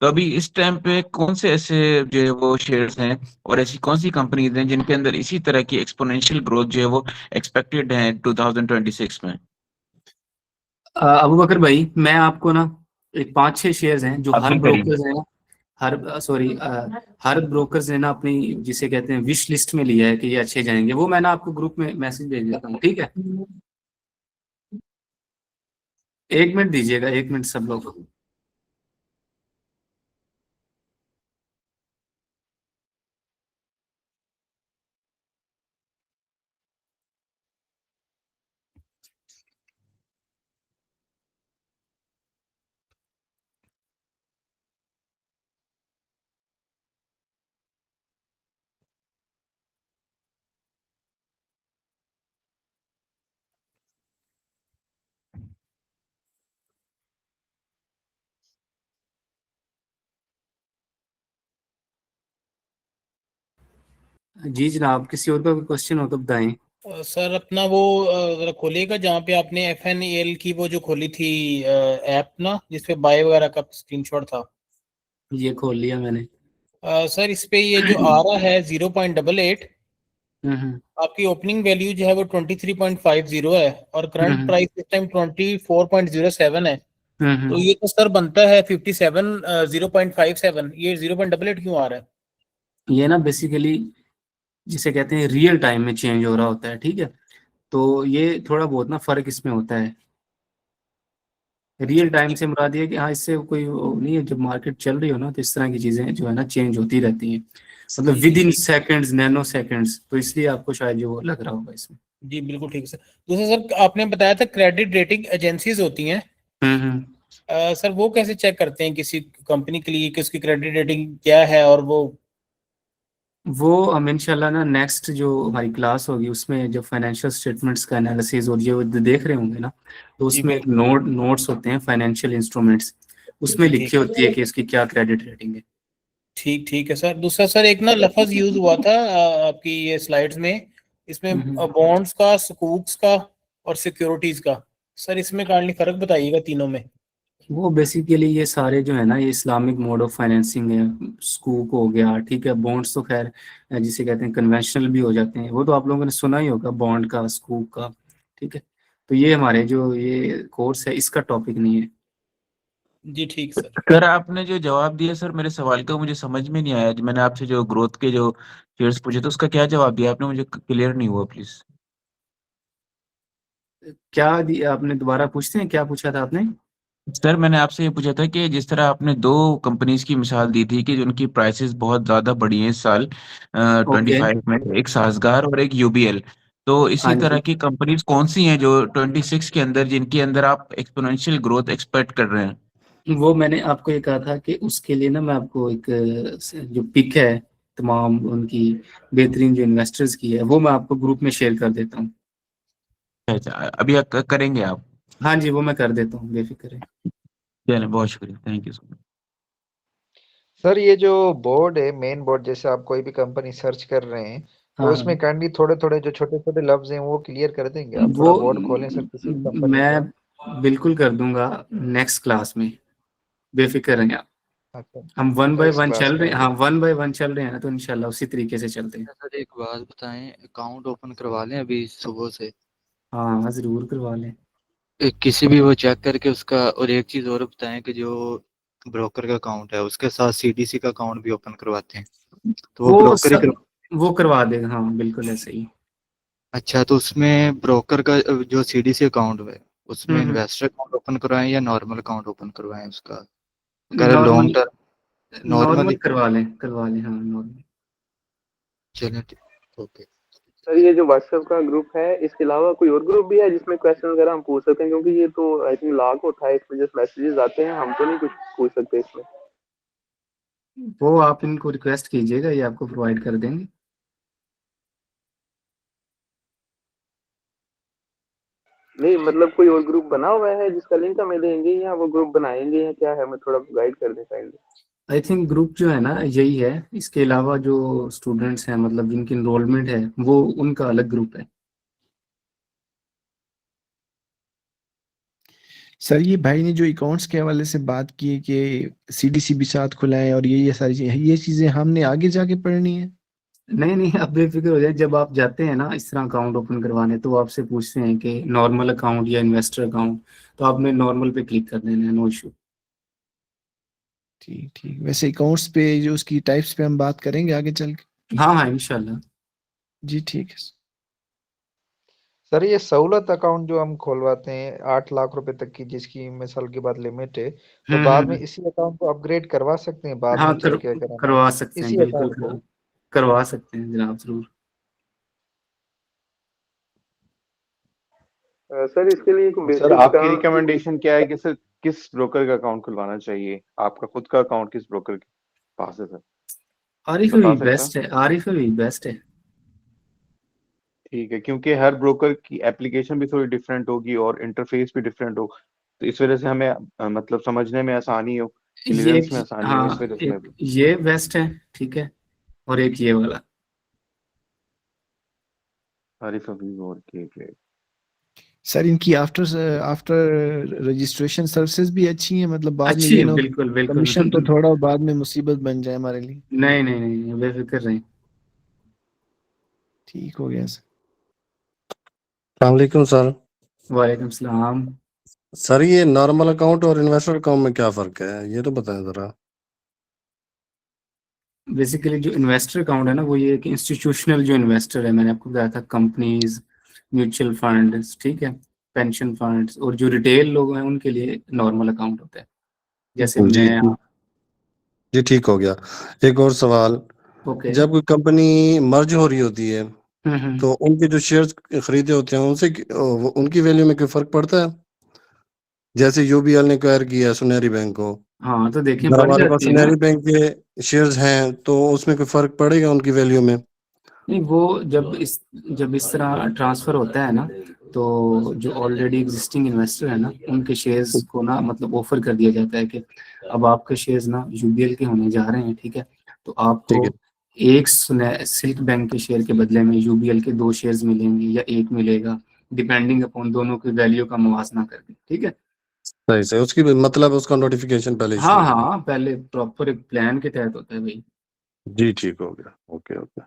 तो अभी इस टाइम पे कौन से ऐसे जो है वो शेयर्स हैं और ऐसी कौन सी कंपनीज हैं जिनके अंदर इसी तरह की एक्सपोनेंशियल ग्रोथ जो है वो एक्सपेक्टेड है 2026 में? अबू बकर भाई, मैं आपको ना एक 5-6 शेयर्स हैं जो हर अब्दुल करीम। ब्रोकर्स हैं, हर ब्रोकर्स ने ना अपनी जिसे कहते हैं विश लिस्ट में लिया है कि ये अच्छे जाएंगे। वो मैं ना आपको ग्रुप में मैसेज भेज देता हूँ, ठीक है? 1 मिनट दीजिएगा, 1 मिनट सब लोग। जी जनाब, किसी और का कोई क्वेश्चन हो तो बताएं। सर अपना वो जरा खोलिएगा जहाँ पे आपने FNAL की वो जो खोली थी ऐप ना, जिसपे बाय वगैरह का स्क्रीनशॉट था। ये खोल लिया मैंने। सर इस पे ये जो आ रहा है 0.88, हम्म आपकी ओपनिंग वैल्यू जो है वो 23.50 है और करंट हम्म प्राइस इस टाइम 24.07 है। तो हम्म। ये तो सर बनता है 57 0.57, ये 0.88 क्यों आ रहा है? ये ना बेसिकली जिसे कहते हैं रियल टाइम में चेंज हो रहा होता है, ठीक है? तो ये थोड़ा बहुत ना फर्क इसमें होता है। रियल टाइम से मुराद ये है कि हाँ, इससे कोई वो नहीं है, जब मार्केट चल रही हो ना तो इस तरह की चीजें जो है ना चेंज होती रहती हैं, मतलब जी विद जी इन सेकेंड्स, नैनो सेकेंड्स। तो इसलिए आपको शायद जो वो लग रहा होगा इसमें। जी बिल्कुल ठीक है सर। दूसरा सर आपने बताया था क्रेडिट रेटिंग एजेंसीज होती हैं, हम्म। सर वो कैसे चेक करते हैं किसी कंपनी के लिए कि उसकी क्रेडिट रेटिंग क्या है? और वो हम इंशाल्लाह ना नेक्स्ट जो हमारी क्लास होगी उसमें जब फाइनेंशियल स्टेटमेंट्स का एनालिसिस और ये वो देख रहे होंगे ना, तो जी उसमें एक बिल्कुल नोट्स होते हैं फाइनेंशियल इंस्ट्रूमेंट्स, उसमें जी ठीक लिखी होती है कि इसकी क्या क्रेडिट रेटिंग है। ठीक ठीक है सर। दूसरा सर एक ना लफ्ज यूज हुआ था आपकी ये स्लाइड्स में, इसमें हम्म। बॉन्ड्स का, सुकूक्स का और सिक्योरिटीज का। सर इसमें काइंडली फर्क बताइएगा तीनों में। वो बेसिकली ये सारे जो है ना, ये इस्लामिक मोड ऑफ फाइनेंसिंग है। स्कूक हो गया, ठीक है। बॉन्ड्स तो खैर जिसे कहते हैं कन्वेंशनल भी हो जाते हैं, वो तो आप लोगों ने सुना ही होगा, बॉन्ड का, स्कूक का, ठीक है। तो ये हमारे जो ये कोर्स है इसका टॉपिक नहीं है। जी ठीक सर। सर आपने जो जवाब दिया सर मेरे सवाल का मुझे समझ में नहीं आया। मैंने आपसे जो ग्रोथ के जो शेयर्स पूछे थे उसका क्या जवाब दिया आपने, मुझे क्लियर नहीं हुआ प्लीज। क्या दिया आपने? दोबारा पूछते हैं, क्या पूछा था आपने? सर मैंने आपसे ये पूछा था कि जिस तरह आपने दो कंपनीज की मिसाल दी थी कि उनकी प्राइसेस बहुत ज्यादा बढ़ी हैं इस साल ओके। 25 में, एक साजगार और एक यूबीएल। तो इसी हाँ तरह जी। की कंपनीज कौन सी हैं जो 26 के अंदर जिनके अंदर आप एक्सपोनेंशियल ग्रोथ एक्सपेक्ट कर रहे हैं? वो मैंने आपको ये कहा था कि उसके लिए ना मैं आपको एक जो पिक है तमाम उनकी बेहतरीन जो इन्वेस्टर्स की है, वो मैं आपको ग्रुप में शेयर कर देता हूँ। अच्छा, अभी करेंगे आप? हाँ जी, वो मैं कर देता हूँ, बेफिक्र है। चलिए, बहुत शुक्रिया, thank you so much. Sir ये जो बोर्ड है, मेन बोर्ड, जैसे आप कोई भी कंपनी सर्च कर रहे हैं तो हाँ उसमें हाँ। काइंडली थोड़े थोड़े जो छोटे छोटे लफ्ज हैं वो क्लियर कर देंगे आप? वो थोड़ा बोर्ड खोलें सर किसी भी कंपनी का। मैं बिल्कुल कर दूंगा नेक्स्ट क्लास में, बेफिक्र हैं आप। अच्छा, हम one by next one class चल में रहे हैं, होगी। हाँ, वन बाय वन चल रहे हैं ना, तो इंशाल्लाह उसी तरीके से चलते हैं। सर एक बात बताएं, अकाउंट ओपन करवा लें अभी सुबह से? हाँ हाँ, जरूर करवा लें। किसी भी वो चेक करके उसका, और एक चीज और बताएं कि जो ब्रोकर का अकाउंट है उसके साथ सीडीसी का अकाउंट भी ओपन करवाते हैं, तो वो वो ब्रोकर ही सब वो करवा देगा, हाँ बिल्कुल ऐसे ही। अच्छा, तो उसमें ब्रोकर का जो सीडीसी अकाउंट है उसमें हम्म। इन्वेस्टर अकाउंट ओपन करवाएं या नॉर्मल अकाउंट ओपन करवाएं उसका? अगर normal, long term normal normal ही। करवा लें, हाँ नॉर्मल। चलें ठीक, ओके। सर ये जो व्हाट्सएप का ग्रुप है, इसके अलावा कोई और ग्रुप भी है जिसमें क्वेश्चन वगैरह हम पूछ सकते हैं? क्योंकि ये तो आई थिंक लॉक होता है, इसमें जस्ट मैसेजेस आते हैं, हम तो नहीं कुछ पूछ सकते इसमें। वो आप इनको रिक्वेस्ट कीजिएगा, ये आपको प्रोवाइड कर देंगे। नहीं मतलब कोई और ग्रुप बना हुआ है जिसका लिंक हमें देंगे, या वो ग्रुप बनाएंगे, या क्या है? हमें थोड़ा गाइड कर दें काइंडली। आई थिंक ग्रुप जो है ना यही है, इसके अलावा जो स्टूडेंट्स हैं मतलब जिनकी इनरोलमेंट है वो उनका अलग ग्रुप है। सर ये भाई ने जो अकाउंट्स के हवाले से बात की है कि सीडीसी भी साथ खुलाएं और ये सारी चीजें, ये चीजें हमने आगे जाके पढ़नी है। नहीं नहीं, आप बेफिक्र हो जाए, जब आप जाते हैं ना इस तरह अकाउंट ओपन करवाने तो वो आपसे पूछते हैं कि नॉर्मल अकाउंट या इन्वेस्टर अकाउंट, तो आपने नॉर्मल पे क्लिक कर देना है, नो इशू। ठीक ठीक। वैसे अकाउंट्स पे जो उसकी टाइप्स पे हम बात करेंगे आगे चल के। हाँ हाँ इंशाल्लाह। जी ठीक है। सर ये सहूलत अकाउंट जो हम खुलवाते हैं 8 लाख रुपए तक की, जिसकी मिसाल के बाद लिमिट है, तो बाद में इसी अकाउंट को अपग्रेड करवा सकते हैं बाद हाँ में चल के अगर हम करवा सकते हैं, इसी बिल्कुल अकाउंट को? करवा सकते हैं जनाब, जरूर। सर इसके लिए कोई सर बेसिक आपकी रिकमेंडेशन क्या है कि सर किस ब्रोकर का अकाउंट खुलवाना चाहिए? आपका खुद का अकाउंट किस ब्रोकर के पास है सर? आरिफ बता भी सकते बेस्ट है, आरिफ भी बेस्ट है। ठीक है, क्योंकि हर ब्रोकर की एप्लीकेशन भी थोड़ी डिफरेंट होगी और इंटरफेस भी डिफरेंट हो, तो इस वजह से हमें मतलब समझने में आसानी हो, ये क्लियरेंस में आसानी हो, इस हाँ, वजह से मैं एक ये बेस्ट है, ठीक है, और एक ये वाला। आरिफ हबीब और के सर इनकी आफ्टर आफ्टर रजिस्ट्रेशन सर्विसेज भी अच्छी हैं, मतलब बाद में अच्छी ये है, ना बिल्कुल बिल्कुल। कमीशन तो थोड़ा बाद में मुसीबत बन जाए हमारे लिए। नहीं नहीं नहीं, बेफिक्र रहे। ठीक हो गया सर। अस्सलामुअलैकुम सर। वालेकुम सलाम। सर ये नॉर्मल अकाउंट और इन्वेस्टर अकाउंट में क्या फ़र्क है, ये तो बताएं ज़रा। बेसिकली जो इन्वेस्टर अकाउंट है ना वो ये कि इंस्टीट्यूशनल जो इन्वेस्टर है, मैंने आपको बताया था, कंपनीज, म्यूचुअल फंड्स, ठीक है, पेंशन फंड्स, और जो रिटेल लोग हैं उनके लिए नॉर्मल अकाउंट होता है, जैसे जी मैं आप। जी ठीक हो गया। एक और सवाल, ओके। जब कोई कंपनी मर्ज हो रही होती है हम्म। तो उनके जो शेयर्स खरीदे होते हैं उनसे उनकी वैल्यू में कोई फर्क पड़ता है? जैसे यूबीएल ने एक्वायर किया सुनहरी बैंक को, हाँ तो देखिए अगर बढ़ हमारे पास जाती है ना। सुनहरी बैंक के शेयर्स हैं तो उसमें कोई फर्क पड़ेगा उनकी वैल्यू में? नहीं, वो जब इस तरह ट्रांसफर होता है ना, तो जो ऑलरेडी एग्जिस्टिंग इन्वेस्टर है ना उनके शेयर्स को ना मतलब ऑफर कर दिया जाता है कि अब आपके शेयर्स ना यूबीएल के होने जा रहे हैं, ठीक है, तो ठीक आपको है। एक सिल्क बैंक के शेयर के बदले में यूबीएल के 2 शेयर्स मिलेंगे या 1 मिलेगा, डिपेंडिंग अपॉन दोनों की वैल्यू का मुवाजना करके, ठीक है। सही से उसकी मतलब उसका नोटिफिकेशन पहले इशू हाँ होगा। हाँ, पहले प्रॉपर एक प्लान के तहत होता है भाई। जी ठीक हो गया। Okay okay,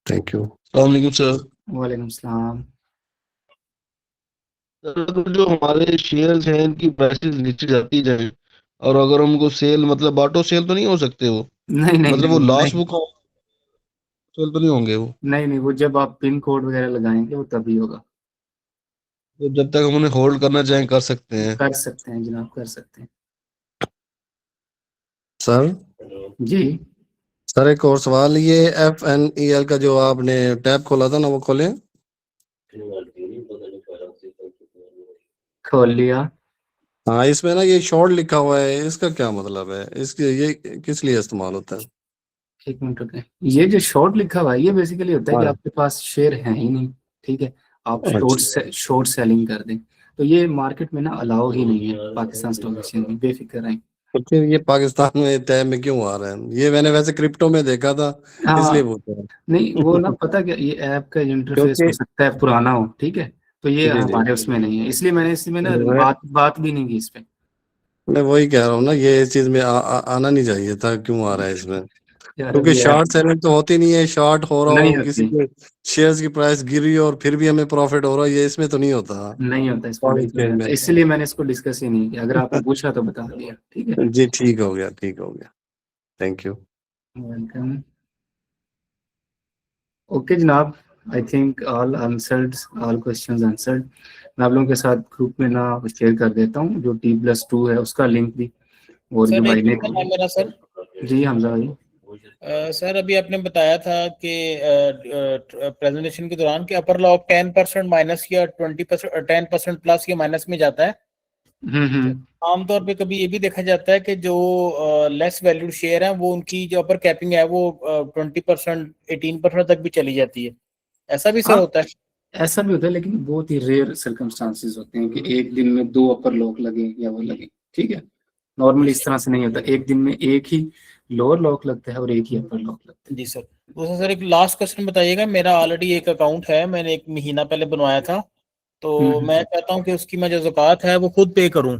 thank you. अस्सलाम सर। वालेकुम सलाम। अगर जो हमारे शेयर्स हैं इनकी प्राइसेस नीचे जाती जाए और अगर हमको सेल मतलब ऑटो सेल तो नहीं हो सकते वो, नहीं नहीं मतलब वो नहीं लास्ट नहीं बुक सेल तो नहीं होंगे वो? नहीं नहीं, वो जब आप पिन कोड वगैरह लगाएंगे वो तभी होगा। तो जब तक हम उन्हें होल्ड करना चाहें कर सकते हैं? कर सकते हैं जनाब, कर सकते हैं। सर जी सर एक और सवाल, ये FNEL का जो आपने टैब खोला था ना वो खोले? खोल लिया। हाँ, इसमें ना ये शॉर्ट लिखा हुआ है, इसका क्या मतलब है? इसके ये किस लिए इस्तेमाल होता है? एक मिनट रुके, ये जो शॉर्ट लिखा हुआ है ये बेसिकली होता है कि हाँ। आपके पास शेयर है ही नहीं, ठीक है, आप अच्छा। शॉर्ट सेलिंग कर दें, तो ये मार्केट में ना अलाउ ही नहीं है पाकिस्तान स्टॉक एक्सचेंज में, बेफिक्र रहें। तो फिर ये पाकिस्तान में टैब में क्यों आ रहा है? ये मैंने वैसे क्रिप्टो में देखा था, इसलिए हाँ पूछ रहा हूँ। नहीं, वो ना पता क्या, ये ऐप का इंटरफेस हो क्योंकि सकता है पुराना हो, ठीक है, तो ये जी जी हमारे उसमें नहीं है, इसलिए मैंने इसमें ना मैं बात भी नहीं की इस पे। मैं वही कह रहा हूँ ना, ये इस चीज में आना नहीं चाहिए था, क्यों आ रहा है इसमें? यार क्योंकि अभी ऐप शॉर्ट सेलिंग तो होती नहीं है, शॉर्ट हो रहा नहीं हो किसी होती, के शेयर्स की प्राइस गिरी और फिर भी हमें प्रॉफिट हो रहा है, ये इसमें तो नहीं होता। नहीं होता इस पे, स्टॉक बिल्कुल नहीं एक्सचेंज होता, में। इसलिए मैंने इसको डिस्कस ही नहीं किया, अगर आपने पूछा तो बता दिया, ठीक है। जी ठीक हो गया, ठीक हो गया, थैंक यू। वेलकम। ओके जनाब, I think all answered, all questions answered. मैं आप लोगों के साथ ग्रुप में ना शेयर कर देता हूँ जो T+2 है उसका लिंक भी, और जो सर भाई एक ने। क्वेश्चन है मेरा सर। जी हमजा भाई। सर अभी आपने बताया था कि प्रेजेंटेशन के दौरान कि अपर लॉक 10% माइनस या 20% 10% प्लस या माइनस में जाता है। आमतौर पे कभी ये भी देखा जाता है कि जो लेस वैल्यूड शेयर है वो उनकी जो अपर कैपिंग है वो 20% 18% तक भी चली जाती है, ऐसा भी सर हाँ, होता है? ऐसा भी होता है, लेकिन बहुत ही रेयर सर्कमस्टांसेस होते हैं कि एक दिन में 2 अपर लॉक लगे या वो लगे। ठीक है, नॉर्मली इस तरह से नहीं होता, एक दिन में एक ही लोअर लॉक लगता है और एक ही अपर लॉक लगता है। जी सर। तो सर एक लास्ट क्वेश्चन बताइएगा, मेरा ऑलरेडी एक अकाउंट है, मैंने 1 महीना पहले बनवाया था, तो मैं चाहता हूँ कि उसकी मैं जो ज़कात है वो खुद पे करूँ,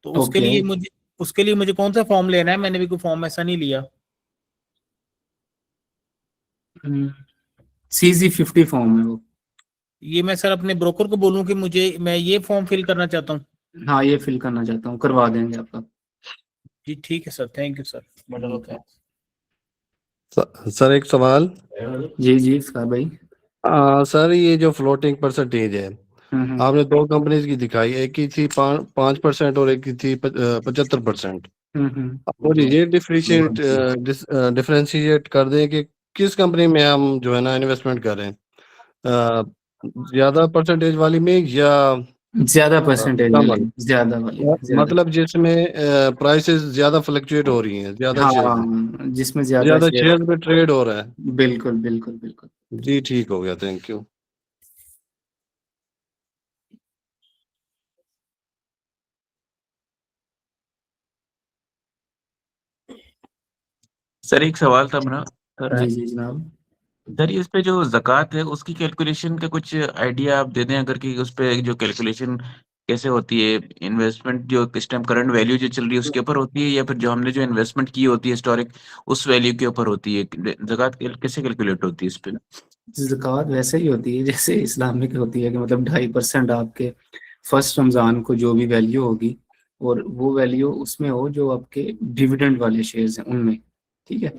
तो उसके लिए मुझे कौन सा फॉर्म लेना है? मैंने भी कोई फॉर्म ऐसा नहीं लिया। CZ50 फॉर्म है वो। ये मैं सर अपने ब्रोकर को बोलूं कि मैं ये फॉर्म फिल करना चाहता हूँ? हाँ, ये फिल करना चाहता हूँ, करवा देंगे आपका। जी ठीक है सर, थैंक यू सर, बड़ा होता है। सर एक सवाल। जी इसका भाई। सर ये जो फ्लोटिंग परसेंटेज है, आपने 2 कंपनीज की दिखाई, एक की थी 5% और एक की थी 75%। आप मुझे ये डिफरेंशिएट कर दें कि किस कंपनी में हम जो है ना इन्वेस्टमेंट कर रहे हैं, ज्यादा परसेंटेज वाली में या ज्यादा परसेंटेज कम वाली, ज्यादा वाली, मतलब जिसमें प्राइसेस ज्यादा फ्लक्चुएट हो रही हैं, ज्यादा हाँ, जिसमें ज्यादा शेयर पे ट्रेड हो रहा है। बिल्कुल बिल्कुल बिल्कुल। जी ठीक हो गया, थैंक यू। सर एक सवाल था मेरा सर। जी जनाब। सर इस पे जो ज़कात है उसकी कैलकुलेशन का कुछ आइडिया आप दे दें, अगर कि उस पे जो कैलकुलेशन कैसे होती है, इन्वेस्टमेंट जो इस टाइम करंट वैल्यू जो चल रही है उसके ऊपर होती है या फिर जो हमने जो इन्वेस्टमेंट की होती है हिस्टोरिक उस वैल्यू के ऊपर होती है? ज़कात कैसे कैलकुलेट होती है इस पे? ज़कात वैसे ही होती है जैसे इस्लामिक होती है कि मतलब 2.5% आपके फर्स्ट रमज़ान को जो भी वैल्यू होगी, और वो वैल्यू उसमें हो जो आपके डिविडेंड वाले शेयर्स हैं उनमें। ठीक है,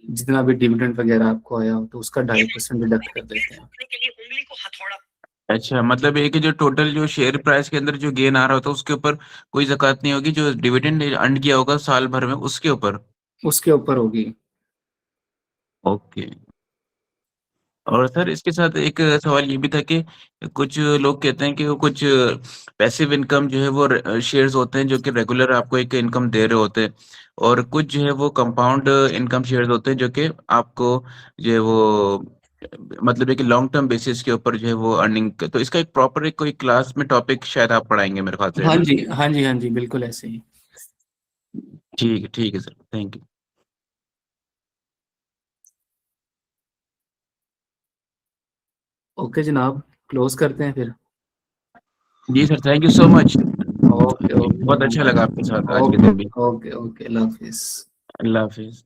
जितना भी डिविडेंड वगैरह आपको आया हो तो उसका 2.5% डिडक्ट कर देते हैं। अच्छा, मतलब एक जो टोटल जो शेयर प्राइस के अंदर जो गेन आ रहा होता है उसके ऊपर कोई ज़कात नहीं होगी, जो डिविडेंड अर्न किया होगा साल भर में उसके ऊपर होगी। ओके। और सर इसके साथ एक सवाल ये भी था कि कुछ लोग कहते हैं कि वो कुछ पैसिव इनकम जो है वो शेयर्स होते हैं जो कि रेगुलर आपको एक इनकम दे रहे होते हैं, और कुछ जो है वो कंपाउंड इनकम शेयर्स होते हैं जो कि आपको जो है वो मतलब एक लॉन्ग टर्म बेसिस के ऊपर जो है वो अर्निंग, तो इसका एक प्रॉपर एक कोई क्लास में टॉपिक शायद आप पढ़ाएंगे मेरे ख्याल से, है ना? हाँ जी बिल्कुल ऐसे ही। ठीक है सर, थैंक यू। ओके जनाब, क्लोज करते हैं फिर। जी sir, thank you so much. Okay बहुत अच्छा लगा आपके साथ आज के दिन भी। ओके अल्लाह हाफिज़। अल्लाह हाफिज।